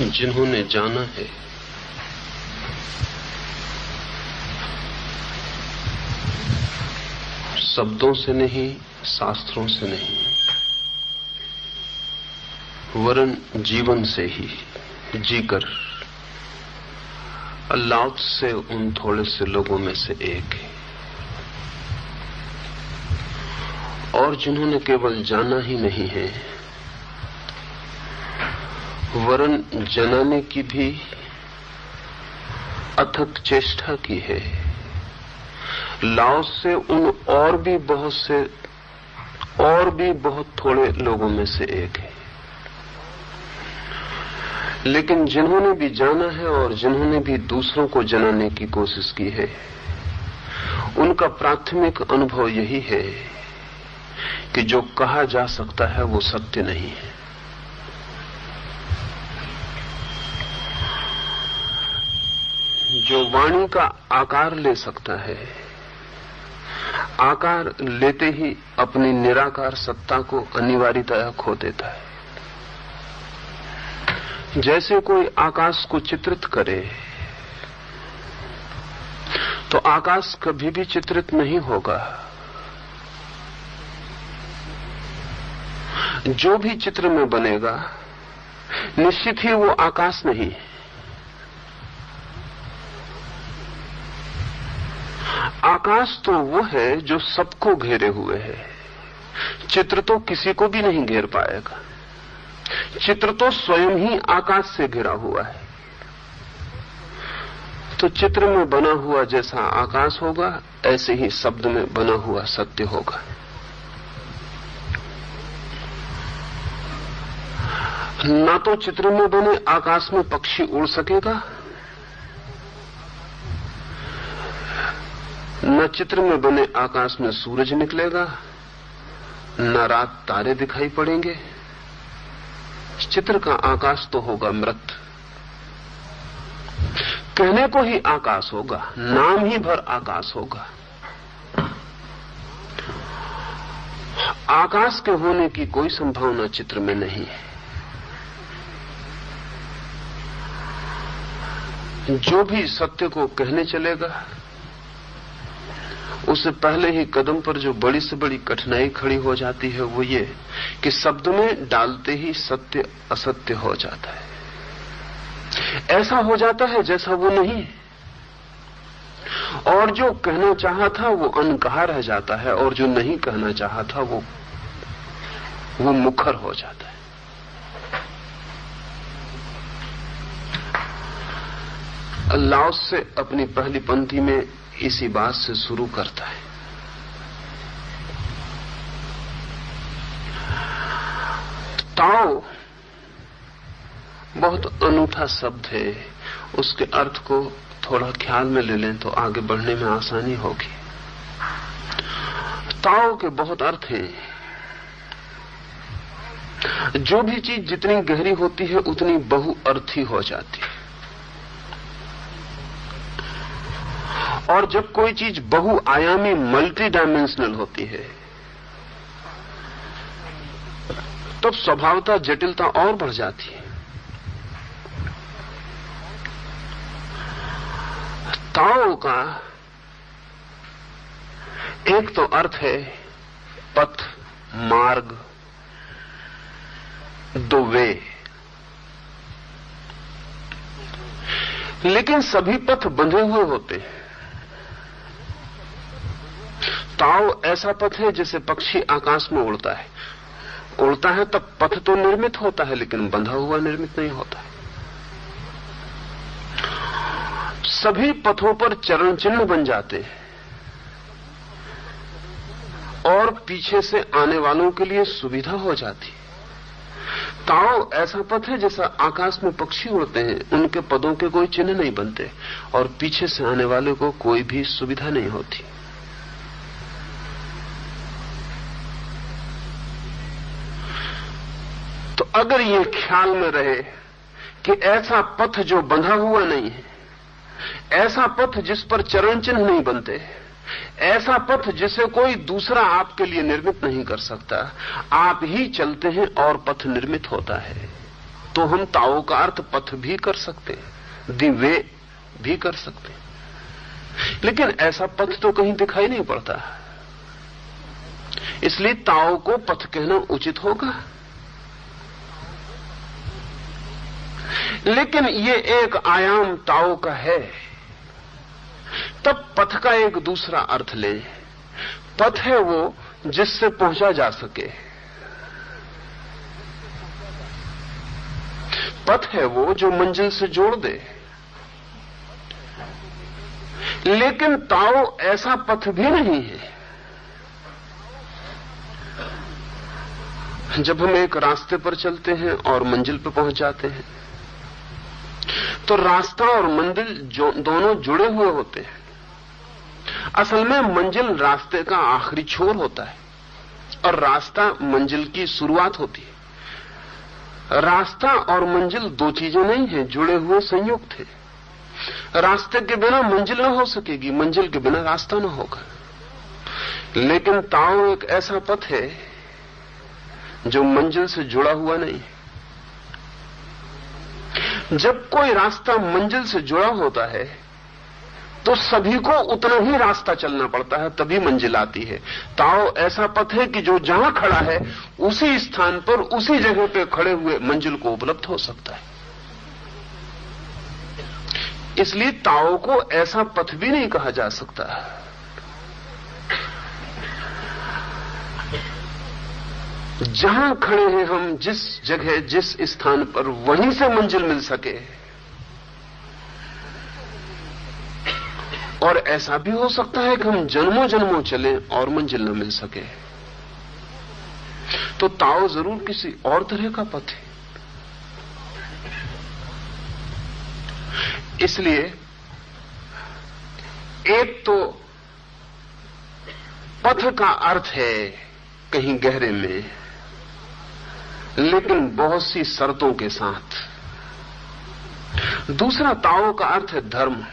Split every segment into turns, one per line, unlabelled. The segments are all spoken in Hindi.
जिन्होंने जाना है शब्दों से नहीं, शास्त्रों से नहीं, वरन जीवन से ही जीकर अल्लाह से उन थोड़े से लोगों में से एक है। और जिन्होंने केवल जाना ही नहीं है वरन जनाने की भी अथक चेष्टा की है, लाओस से उन और भी बहुत थोड़े लोगों में से एक है। लेकिन जिन्होंने भी जाना है और जिन्होंने भी दूसरों को जनाने की कोशिश की है, उनका प्राथमिक अनुभव यही है कि जो कहा जा सकता है वो सत्य नहीं है। जो वाणी का आकार ले सकता है, आकार लेते ही अपनी निराकार सत्ता को अनिवार्यतया खो देता है। जैसे कोई आकाश को चित्रित करे तो आकाश कभी भी चित्रित नहीं होगा। जो भी चित्र में बनेगा निश्चित ही वो आकाश नहीं। आकाश तो वो है जो सबको घेरे हुए है। चित्र तो किसी को भी नहीं घेर पाएगा। चित्र तो स्वयं ही आकाश से घिरा हुआ है। तो चित्र में बना हुआ जैसा आकाश होगा, ऐसे ही शब्द में बना हुआ सत्य होगा। ना तो चित्र में बने आकाश में पक्षी उड़ सकेगा, न चित्र में बने आकाश में सूरज निकलेगा, न रात तारे दिखाई पड़ेंगे। चित्र का आकाश तो होगा मृत। कहने को ही आकाश होगा, नाम ही भर आकाश होगा। आकाश के होने की कोई संभावना चित्र में नहीं है। जो भी सत्य को कहने चलेगा, उससे पहले ही कदम पर जो बड़ी से बड़ी कठिनाई खड़ी हो जाती है वो ये कि शब्द में डालते ही सत्य असत्य हो जाता है। ऐसा हो जाता है जैसा वो नहीं, और जो कहना चाहा था वो अनकहा रह जाता है, और जो नहीं कहना चाहा था वो मुखर हो जाता है। अल्लाह से अपनी पहली पंक्ति में इसी बात से शुरू करता है। ताओ बहुत अनूठा शब्द है। उसके अर्थ को थोड़ा ख्याल में ले लें तो आगे बढ़ने में आसानी होगी। ताओ के बहुत अर्थ हैं। जो भी चीज जितनी गहरी होती है उतनी बहुअर्थी हो जाती है, और जब कोई चीज बहुआयामी मल्टी डायमेंशनल होती है तब स्वभावतः जटिलता और बढ़ जाती है। ताओ का एक तो अर्थ है पथ, मार्ग, दो वे। लेकिन सभी पथ बंधे हुए होते हैं। ताओ ऐसा पथ है जैसे पक्षी आकाश में उड़ता है। उड़ता है तब पथ तो निर्मित होता है, लेकिन बंधा हुआ निर्मित नहीं होता है। सभी पथों पर चरण चिन्ह बन जाते हैं, और पीछे से आने वालों के लिए सुविधा हो जाती है। ताओ ऐसा पथ है जैसा आकाश में पक्षी उड़ते हैं, उनके पदों के कोई चिन्ह नहीं बनते, और पीछे से आने वाले को कोई भी सुविधा नहीं होती। तो अगर ये ख्याल में रहे कि ऐसा पथ जो बंधा हुआ नहीं है, ऐसा पथ जिस पर चरण चिन्ह नहीं बनते, ऐसा पथ जिसे कोई दूसरा आपके लिए निर्मित नहीं कर सकता, आप ही चलते हैं और पथ निर्मित होता है, तो हम ताओ का अर्थ पथ भी कर सकते हैं, दी वे भी कर सकते हैं, लेकिन ऐसा पथ तो कहीं दिखाई नहीं पड़ता, इसलिए ताओ को पथ कहना उचित होगा। लेकिन ये एक आयाम ताओ का है, तब पथ का एक दूसरा अर्थ ले। पथ है वो जिससे पहुंचा जा सके, पथ है वो जो मंजिल से जोड़ दे। लेकिन ताओ ऐसा पथ भी नहीं है। जब हम एक रास्ते पर चलते हैं और मंजिल पर पहुंच जाते हैं, तो रास्ता और मंजिल दोनों जुड़े हुए होते हैं। असल में मंजिल रास्ते का आखिरी छोर होता है और रास्ता मंजिल की शुरुआत होती है। रास्ता और मंजिल दो चीजें नहीं हैं, जुड़े हुए संयुक्त हैं। रास्ते के बिना मंजिल न हो सकेगी, मंजिल के बिना रास्ता न होगा। लेकिन ताओ एक ऐसा पथ है जो मंजिल से जुड़ा हुआ नहीं। जब कोई रास्ता मंजिल से जुड़ा होता है तो सभी को उतना ही रास्ता चलना पड़ता है, तभी मंजिल आती है। ताओ ऐसा पथ है कि जो जहां खड़ा है उसी स्थान पर उसी जगह पे खड़े हुए मंजिल को उपलब्ध हो सकता है। इसलिए ताओ को ऐसा पथ भी नहीं कहा जा सकता। जहां खड़े हैं हम, जिस जगह जिस स्थान पर, वहीं से मंजिल मिल सके। और ऐसा भी हो सकता है कि हम जन्मों जन्मों चलें और मंजिल न मिल सके। तो ताओ जरूर किसी और तरह का पथ है। इसलिए एक तो पथ का अर्थ है कहीं गहरे में, लेकिन बहुत सी शर्तों के साथ। दूसरा ताओ का अर्थ है धर्म,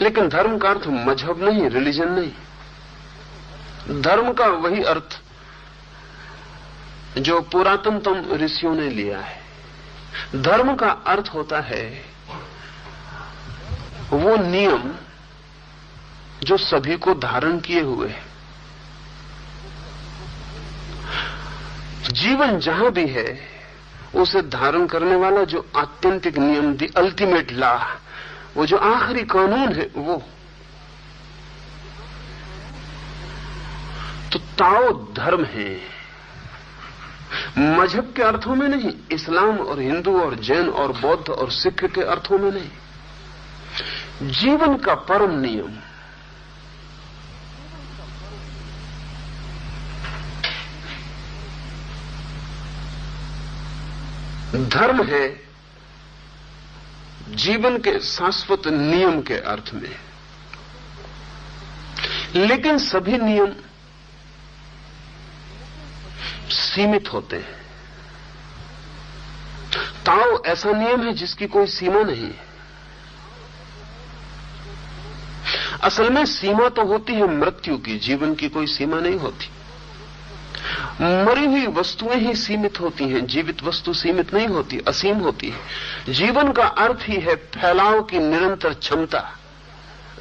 लेकिन धर्म का अर्थ मजहब नहीं, रिलीजन नहीं। धर्म का वही अर्थ जो पुरातनतम ऋषियों ने लिया है। धर्म का अर्थ होता है वो नियम जो सभी को धारण किए हुए है। जीवन जहां भी है उसे धारण करने वाला जो आत्यंतिक नियम, दी अल्टीमेट लॉ, वो जो आखिरी कानून है, वो। तो ताओ धर्म है, मजहब के अर्थों में नहीं, इस्लाम और हिंदू और जैन और बौद्ध और सिख के अर्थों में नहीं। जीवन का परम नियम। धर्म है जीवन के शाश्वत नियम के अर्थ में, लेकिन सभी नियम सीमित होते हैं। ताओ ऐसा नियम है जिसकी कोई सीमा नहीं है। असल में सीमा तो होती है मृत्यु की, जीवन की कोई सीमा नहीं होती। मरी हुई वस्तुएं ही सीमित होती हैं, जीवित वस्तु सीमित नहीं होती, असीम होती है। जीवन का अर्थ ही है फैलाव की निरंतर क्षमता,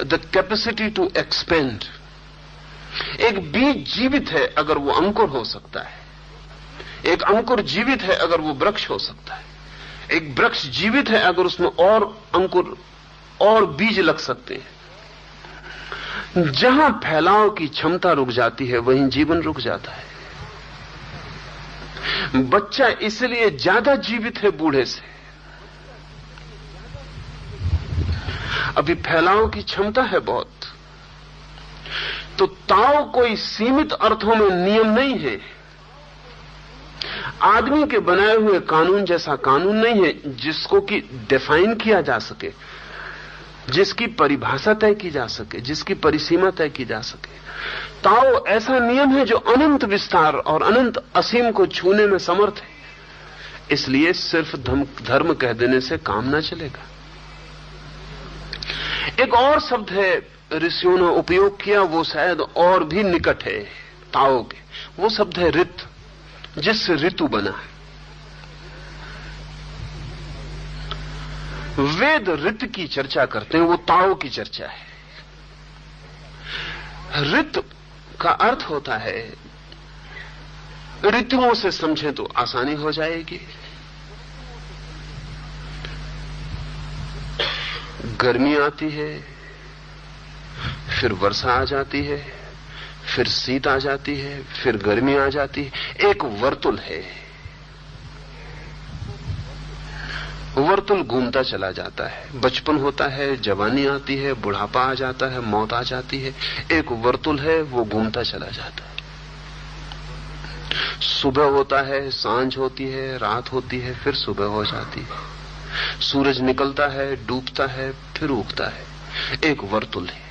द कैपेसिटी टू एक्सपेंड। एक बीज जीवित है अगर वो अंकुर हो सकता है, एक अंकुर जीवित है अगर वो वृक्ष हो सकता है, एक वृक्ष जीवित है अगर उसमें और अंकुर और बीज लग सकते हैं। जहां फैलाव की क्षमता रुक जाती है वहीं जीवन रुक जाता है। बच्चा इसलिए ज्यादा जीवित है बूढ़े से, अभी फैलाव की क्षमता है बहुत। तो ताओ कोई सीमित अर्थों में नियम नहीं है, आदमी के बनाए हुए कानून जैसा कानून नहीं है जिसको कि डिफाइन किया जा सके, जिसकी परिभाषा तय की जा सके, जिसकी परिसीमा तय की जा सके। ताओ ऐसा नियम है जो अनंत विस्तार और अनंत असीम को छूने में समर्थ है। इसलिए सिर्फ धर्म कह देने से काम ना चलेगा। एक और शब्द है ऋषियों ने उपयोग किया, वो शायद और भी निकट है ताओ के। वो शब्द है ऋत, जिससे ऋतु बना है। वेद ऋत की चर्चा करते हैं, वो ताओ की चर्चा है। ऋत का अर्थ होता है, ऋतुओं से समझें तो आसानी हो जाएगी। गर्मी आती है, फिर वर्षा आ जाती है, फिर शीत आ जाती है, फिर गर्मी आ जाती है। एक वर्तुल है, वर्तुल घूमता चला जाता है। बचपन होता है, जवानी आती है, बुढ़ापा आ जाता है, मौत आ जाती है। एक वर्तुल है, वो घूमता चला जाता है। सुबह होता है, सांझ होती है, रात होती है, फिर सुबह हो जाती है। सूरज निकलता है, डूबता है, फिर उगता है। एक वर्तुल है।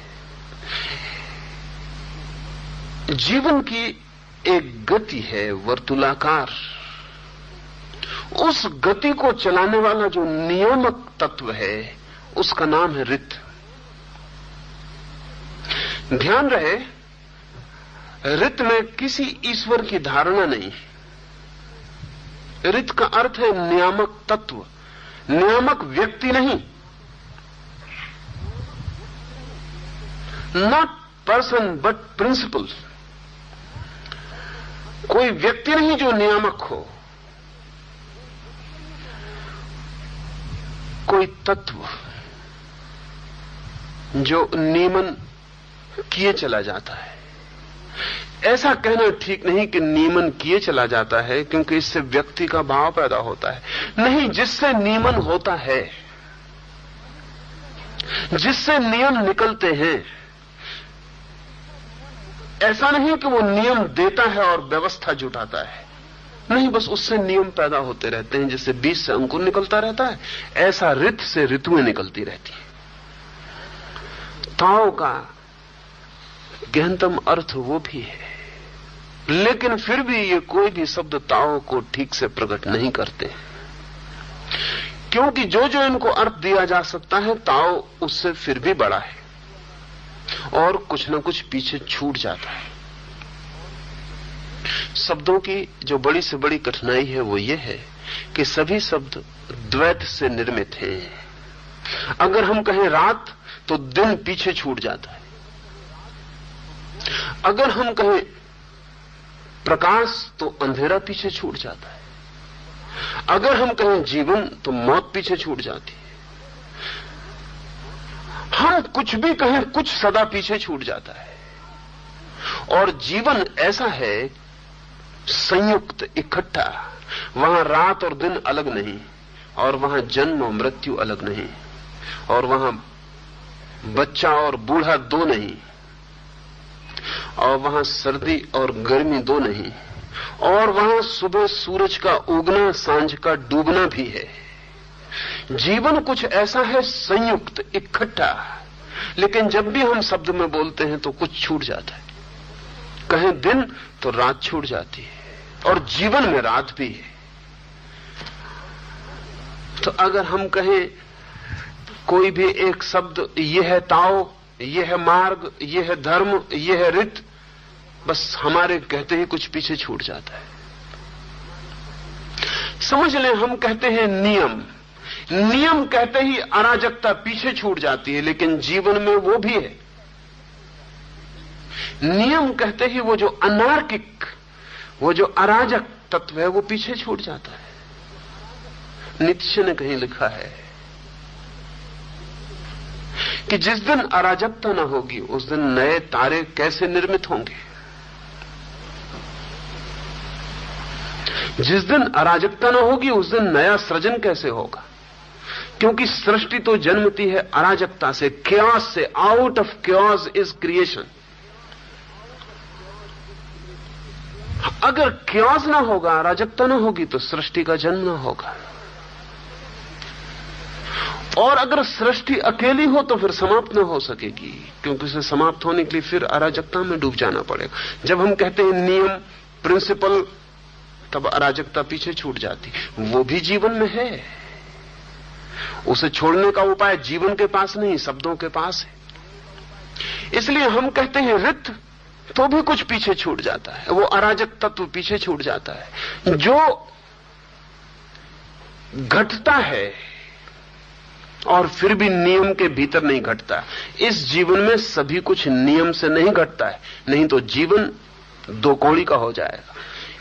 जीवन की एक गति है वर्तुलाकार। उस गति को चलाने वाला जो नियामक तत्व है, उसका नाम है ऋत। ध्यान रहे, ऋत में किसी ईश्वर की धारणा नहीं। ऋत का अर्थ है नियामक तत्व, नियामक व्यक्ति नहीं। Not person but principal. कोई व्यक्ति नहीं जो नियामक हो, कोई तत्व जो नियमन किए चला जाता है। ऐसा कहना ठीक नहीं कि नियमन किए चला जाता है, क्योंकि इससे व्यक्ति का भाव पैदा होता है। नहीं, जिससे नियमन होता है, जिससे नियम निकलते हैं, ऐसा नहीं कि वो नियम देता है और व्यवस्था जुटाता है। नहीं, बस उससे नियम पैदा होते रहते हैं। जैसे बीज से अंकुर निकलता रहता है, ऐसा ऋत से ऋतुएं निकलती रहती हैं। ताओ का गहनतम अर्थ वो भी है, लेकिन फिर भी ये कोई भी शब्द ताओ को ठीक से प्रकट नहीं करते, क्योंकि जो जो इनको अर्थ दिया जा सकता है, ताओ उससे फिर भी बड़ा है और कुछ न कुछ पीछे छूट जाता है। शब्दों की जो बड़ी से बड़ी कठिनाई है वो ये है कि सभी शब्द द्वैत से निर्मित हैं। अगर हम कहें रात तो दिन पीछे छूट जाता है। अगर हम कहें प्रकाश तो अंधेरा पीछे छूट जाता है। अगर हम कहें जीवन तो मौत पीछे छूट जाती है। हम कुछ भी कहें, कुछ सदा पीछे छूट जाता है। और जीवन ऐसा है संयुक्त, इकट्ठा। वहां रात और दिन अलग नहीं, और वहां जन्म और मृत्यु अलग नहीं, और वहां बच्चा और बूढ़ा दो नहीं, और वहां सर्दी और गर्मी दो नहीं, और वहां सुबह सूरज का उगना, सांझ का डूबना भी है। जीवन कुछ ऐसा है संयुक्त, इकट्ठा। लेकिन जब भी हम शब्द में बोलते हैं तो कुछ छूट जाता है। कहें दिन तो रात छूट जाती है, और जीवन में रात भी है। तो अगर हम कहें कोई भी एक शब्द, ये है ताओ, ये है मार्ग, ये है धर्म, ये है ऋत, बस हमारे कहते ही कुछ पीछे छूट जाता है। समझ लें, हम कहते हैं नियम। नियम कहते ही अराजकता पीछे छूट जाती है, लेकिन जीवन में वो भी है। नियम कहते ही वो जो अनार्किक, वो जो अराजक तत्व है, वो पीछे छूट जाता है। नीत्शे ने कहीं लिखा है कि जिस दिन अराजकता न होगी, उस दिन नए तारे कैसे निर्मित होंगे। जिस दिन अराजकता न होगी, उस दिन नया सृजन कैसे होगा। क्योंकि सृष्टि तो जन्मती है अराजकता से, क्योस से। Out of chaos is creation. अगर क्योस ना होगा, अराजकता ना होगी, तो सृष्टि का जन्म ना होगा। और अगर सृष्टि अकेली हो तो फिर समाप्त ना हो सकेगी, क्योंकि उसे समाप्त होने के लिए फिर अराजकता में डूब जाना पड़ेगा। जब हम कहते हैं नियम, प्रिंसिपल, तब अराजकता पीछे छूट जाती। वो भी जीवन में है। उसे छोड़ने का उपाय जीवन के पास नहीं, शब्दों के पास है। इसलिए हम कहते हैं ऋत, तो भी कुछ पीछे छूट जाता है। वो अराजक तत्व पीछे छूट जाता है। जो घटता है और फिर भी नियम के भीतर नहीं घटता। इस जीवन में सभी कुछ नियम से नहीं घटता है, नहीं तो जीवन दो कौड़ी का हो जाएगा।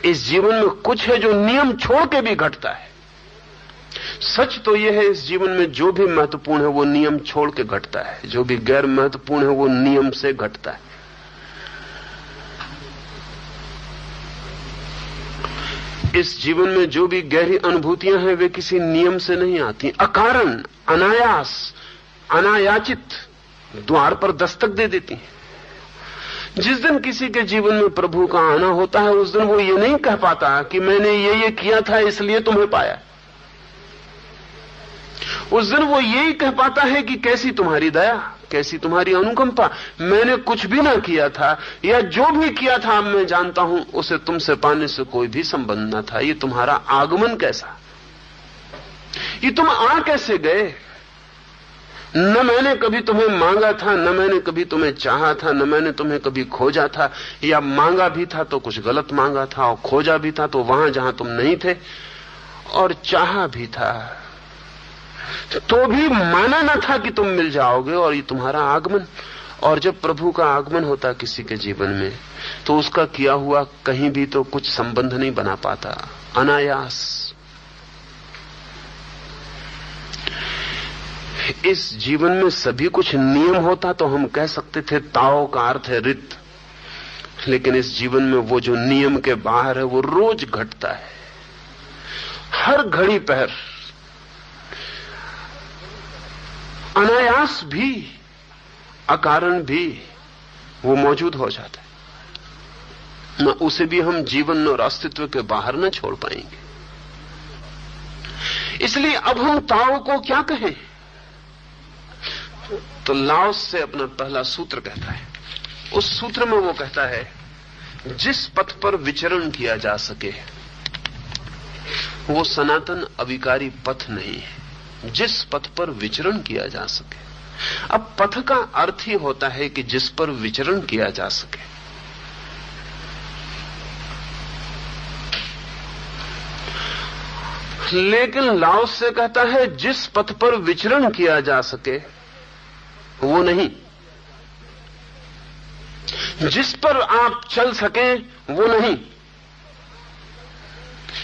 इस जीवन में कुछ है जो नियम छोड़ के भी घटता है। सच तो यह है, इस जीवन में जो भी महत्वपूर्ण है वो नियम छोड़ के घटता है, जो भी गैर महत्वपूर्ण है वो नियम से घटता है। इस जीवन में जो भी गहरी अनुभूतियां हैं वे किसी नियम से नहीं आती, अकारण, अनायास, अनायाचित द्वार पर दस्तक दे देती हैं। जिस दिन किसी के जीवन में प्रभु का आना होता है उस दिन वो ये नहीं कह पाता कि मैंने ये किया था इसलिए तुम्हें पाया। उस दिन वो यही कह पाता है कि कैसी तुम्हारी दया, कैसी तुम्हारी अनुकंपा, मैंने कुछ भी ना किया था, या जो भी किया था अब मैं जानता हूं उसे तुमसे पाने से कोई भी संबंध न था। ये तुम्हारा आगमन कैसा, ये तुम आ कैसे गए? न मैंने कभी तुम्हें मांगा था, न मैंने कभी तुम्हें चाहा था, न मैंने तुम्हें कभी खोजा था, या मांगा भी था तो कुछ गलत मांगा था, और खोजा भी था तो वहां जहां तुम नहीं थे, और चाहा भी था तो भी माना न था कि तुम मिल जाओगे। और ये तुम्हारा आगमन। और जब प्रभु का आगमन होता किसी के जीवन में तो उसका किया हुआ कहीं भी तो कुछ संबंध नहीं बना पाता, अनायास। इस जीवन में सभी कुछ नियम होता तो हम कह सकते थे ताओ का अर्थ है रित, लेकिन इस जीवन में वो जो नियम के बाहर है वो रोज घटता है। हर घड़ी पहर अनायास भी, अकारण भी वो मौजूद हो जाता है। न उसे भी हम जीवन और अस्तित्व के बाहर न छोड़ पाएंगे। इसलिए अब हम ताओ को क्या कहें? तो लाओस से अपना पहला सूत्र कहता है। उस सूत्र में वो कहता है जिस पथ पर विचरण किया जा सके वो सनातन अविकारी पथ नहीं है। जिस पथ पर विचरण किया जा सके। अब पथ का अर्थ ही होता है कि जिस पर विचरण किया जा सके। लेकिन लाओस से कहता है जिस पथ पर विचरण किया जा सके वो नहीं, जिस पर आप चल सकें वो नहीं।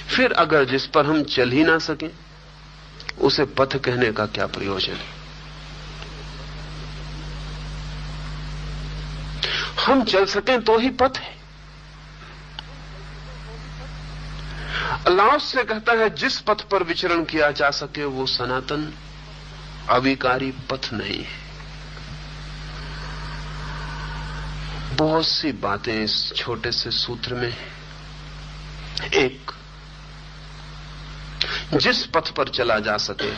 फिर अगर जिस पर हम चल ही ना सकें उसे पथ कहने का क्या प्रयोजन है? हम चल सकें तो ही पथ है। लाओस से कहता है जिस पथ पर विचरण किया जा सके वो सनातन अविकारी पथ नहीं है। बहुत सी बातें इस छोटे से सूत्र में। एक, जिस पथ पर चला जा सके,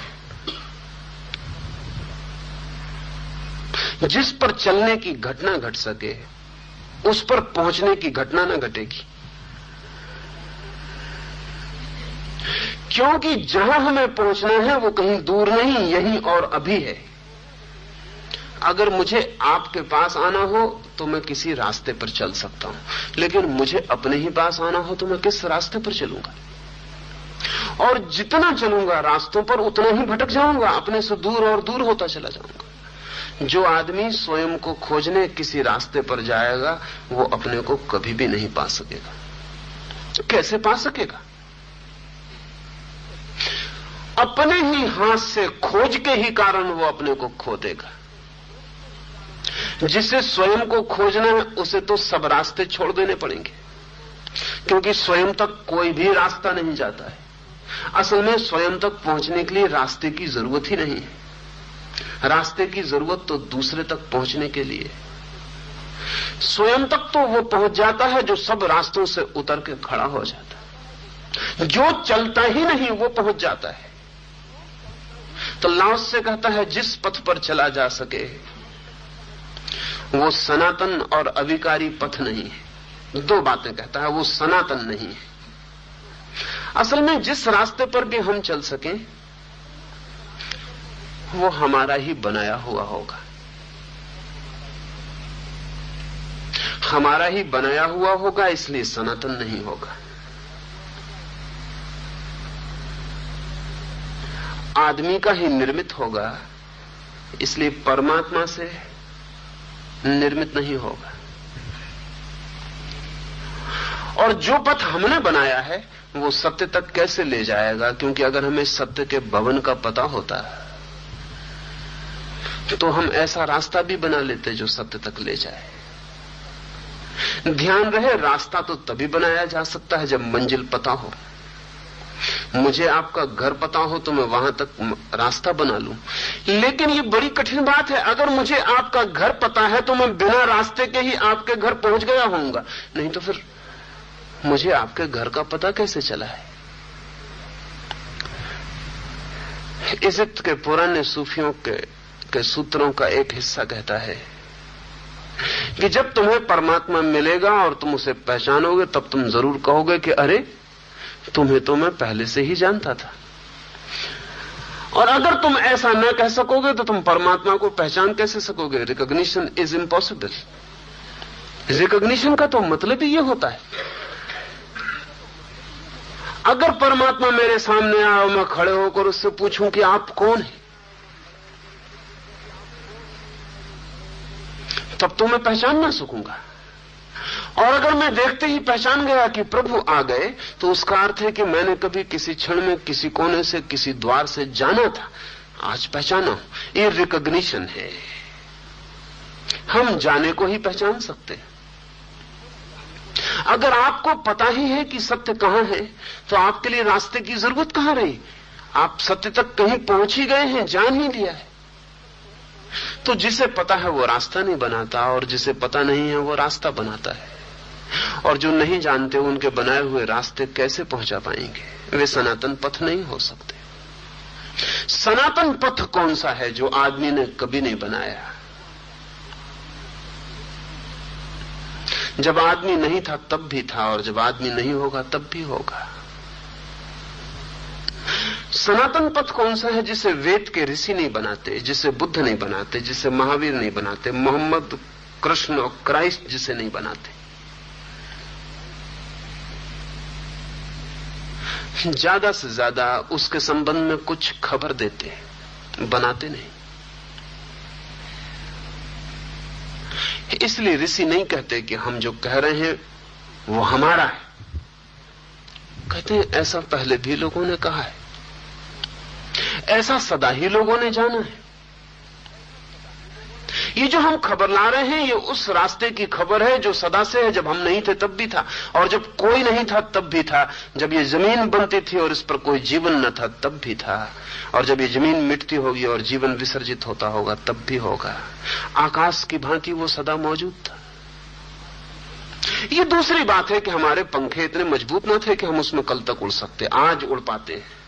जिस पर चलने की घटना घट सके उस पर पहुंचने की घटना न घटेगी। क्योंकि जहां हमें पहुंचना है वो कहीं दूर नहीं, यहीं और अभी है। अगर मुझे आपके पास आना हो तो मैं किसी रास्ते पर चल सकता हूं, लेकिन मुझे अपने ही पास आना हो तो मैं किस रास्ते पर चलूंगा? और जितना चलूंगा रास्तों पर उतना ही भटक जाऊंगा, अपने से दूर और दूर होता चला जाऊंगा। जो आदमी स्वयं को खोजने किसी रास्ते पर जाएगा वो अपने को कभी भी नहीं पा सकेगा। कैसे पा सकेगा? अपने ही हाथ से खोज के ही कारण वो अपने को खो देगा। जिसे स्वयं को खोजना है उसे तो सब रास्ते छोड़ देने पड़ेंगे, क्योंकि स्वयं तक कोई भी रास्ता नहीं जाता है। असल में स्वयं तक पहुंचने के लिए रास्ते की जरूरत ही नहीं है। रास्ते की जरूरत तो दूसरे तक पहुंचने के लिए। स्वयं तक तो वो पहुंच जाता है जो सब रास्तों से उतर के खड़ा हो जाता है। जो चलता ही नहीं वो पहुंच जाता है। तो लाओस से कहता है जिस पथ पर चला जा सके वो सनातन और अविकारी पथ नहीं है। दो बातें कहता है, वो सनातन नहीं है। असल में जिस रास्ते पर भी हम चल सकें वो हमारा ही बनाया हुआ होगा, हमारा ही बनाया हुआ होगा, इसलिए सनातन नहीं होगा। आदमी का ही निर्मित होगा, इसलिए परमात्मा से निर्मित नहीं होगा। और जो पथ हमने बनाया है वो सत्य तक कैसे ले जाएगा? क्योंकि अगर हमें सत्य के भवन का पता होता तो हम ऐसा रास्ता भी बना लेते जो सत्य तक ले जाए। ध्यान रहे, रास्ता तो तभी बनाया जा सकता है जब मंजिल पता हो। मुझे आपका घर पता हो तो मैं वहां तक रास्ता बना लूं, लेकिन ये बड़ी कठिन बात है। अगर मुझे आपका घर पता है तो मैं बिना रास्ते के ही आपके घर पहुंच गया होऊंगा, नहीं तो फिर मुझे आपके घर का पता कैसे चला है? इजिप्त के पुराने सूफियों के सूत्रों का एक हिस्सा कहता है कि जब तुम्हें परमात्मा मिलेगा और तुम उसे पहचानोगे तब तुम जरूर कहोगे कि अरे, तुम्हें तो मैं पहले से ही जानता था। और अगर तुम ऐसा न कह सकोगे तो तुम परमात्मा को पहचान कैसे सकोगे? Recognition is impossible. रिकॉग्निशन का तो मतलब ही ये होता है, अगर परमात्मा मेरे सामने आए और मैं खड़े होकर उससे पूछूं कि आप कौन हैं, तब तो मैं पहचान ना सकूंगा। और अगर मैं देखते ही पहचान गया कि प्रभु आ गए, तो उसका अर्थ है कि मैंने कभी किसी क्षण में किसी कोने से, किसी द्वार से जाना था, आज पहचाना हूं। ये रिकॉग्निशन है। हम जाने को ही पहचान सकते हैं। अगर आपको पता ही है कि सत्य कहां है, तो आपके लिए रास्ते की जरूरत कहां रही? आप सत्य तक कहीं पहुंच ही गए हैं, जान ही लिया है। तो जिसे पता है वो रास्ता नहीं बनाता, और जिसे पता नहीं है वो रास्ता बनाता है। और जो नहीं जानते उनके बनाए हुए रास्ते कैसे पहुंचा पाएंगे? वे सनातन पथ नहीं हो सकते। सनातन पथ कौन सा है? जो आदमी ने कभी नहीं बनाया। जब आदमी नहीं था तब भी था, और जब आदमी नहीं होगा तब भी होगा। सनातन पथ कौन सा है? जिसे वेद के ऋषि नहीं बनाते, जिसे बुद्ध नहीं बनाते, जिसे महावीर नहीं बनाते, मोहम्मद, कृष्ण और क्राइस्ट जिसे नहीं बनाते। ज्यादा से ज्यादा उसके संबंध में कुछ खबर देते, बनाते नहीं। इसलिए ऋषि नहीं कहते कि हम जो कह रहे हैं वो हमारा है। कहते हैं ऐसा पहले भी लोगों ने कहा है, ऐसा सदा ही लोगों ने जाना है। ये जो हम खबर ला रहे हैं ये उस रास्ते की खबर है जो सदा से है। जब हम नहीं थे तब भी था, और जब कोई नहीं था तब भी था। जब ये जमीन बनती थी और इस पर कोई जीवन न था तब भी था, और जब ये जमीन मिटती होगी और जीवन विसर्जित होता होगा तब भी होगा। आकाश की भांति वो सदा मौजूद था। ये दूसरी बात है कि हमारे पंखे इतने मजबूत न थे कि हम उसमें कल तक उड़ सकते, आज उड़ पाते हैं।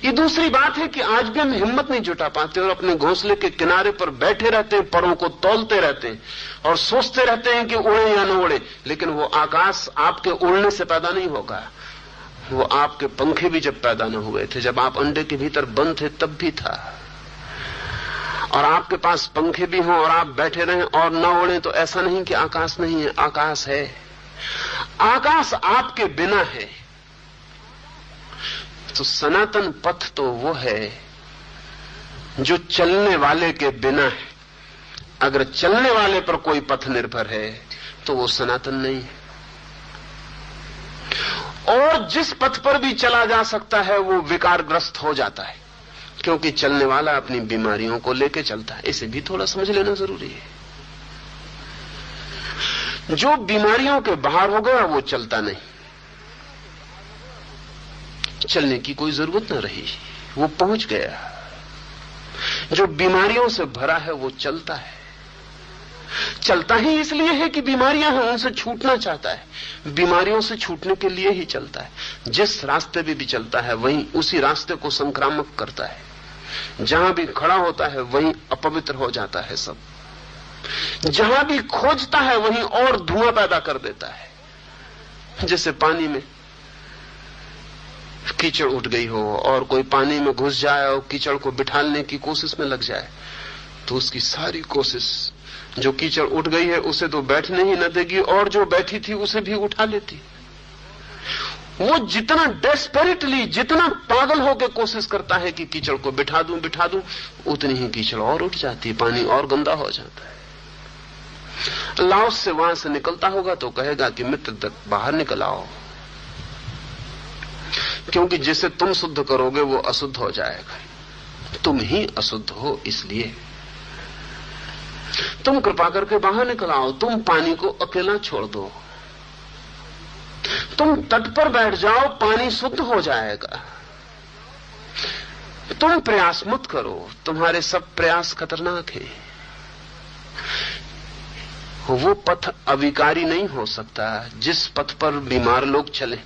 ये दूसरी बात है कि आज भी हम हिम्मत नहीं जुटा पाते और अपने घोंसले के किनारे पर बैठे रहते हैं, परों को तौलते रहते हैं और सोचते रहते हैं कि उड़े या न उड़े। लेकिन वो आकाश आपके उड़ने से पैदा नहीं होगा, वो आपके पंखे भी जब पैदा न हुए थे, जब आप अंडे के भीतर बंद थे तब भी था। और आपके पास पंखे भी हों और आप बैठे रहें और न उड़े तो ऐसा नहीं कि आकाश नहीं है, आकाश है। आकाश आपके बिना है। तो सनातन पथ तो वो है जो चलने वाले के बिना है। अगर चलने वाले पर कोई पथ निर्भर है तो वो सनातन नहीं है। और जिस पथ पर भी चला जा सकता है वो विकारग्रस्त हो जाता है, क्योंकि चलने वाला अपनी बीमारियों को लेकर चलता है। इसे भी थोड़ा समझ लेना जरूरी है। जो बीमारियों के बाहर हो गया वो चलता नहीं, चलने की कोई जरूरत न रही, वो पहुंच गया। जो बीमारियों से भरा है वो चलता है। चलता ही इसलिए है कि बीमारियां हैं, उनसे छूटना चाहता है। बीमारियों से छूटने के लिए ही चलता है। जिस रास्ते भी चलता है वहीं उसी रास्ते को संक्रामक करता है। जहां भी खड़ा होता है वहीं अपवित्र हो जाता है सब। जहां भी खोजता है वहीं और धुआं पैदा कर देता है। जैसे पानी में कीचड़ उठ गई हो और कोई पानी में घुस जाए और कीचड़ को बिठालने की कोशिश में लग जाए, तो उसकी सारी कोशिश, जो कीचड़ उठ गई है उसे तो बैठने ही न देगी और जो बैठी थी उसे भी उठा लेती। वो जितना डेस्परेटली, जितना पागल होकर कोशिश करता है कि कीचड़ को बिठा दूं, उतनी ही कीचड़ और उठ जाती है, पानी और गंदा हो जाता है। लाओस से वहां से निकलता होगा तो कहेगा कि मित्र तक बाहर निकल आओ, क्योंकि जिसे तुम शुद्ध करोगे वो अशुद्ध हो जाएगा। तुम ही अशुद्ध हो, इसलिए तुम कृपा करके बाहर निकल आओ। तुम पानी को अकेला छोड़ दो, तुम तट पर बैठ जाओ, पानी शुद्ध हो जाएगा। तुम प्रयास मत करो, तुम्हारे सब प्रयास खतरनाक हैं। वो पथ अविकारी नहीं हो सकता जिस पथ पर बीमार लोग चले,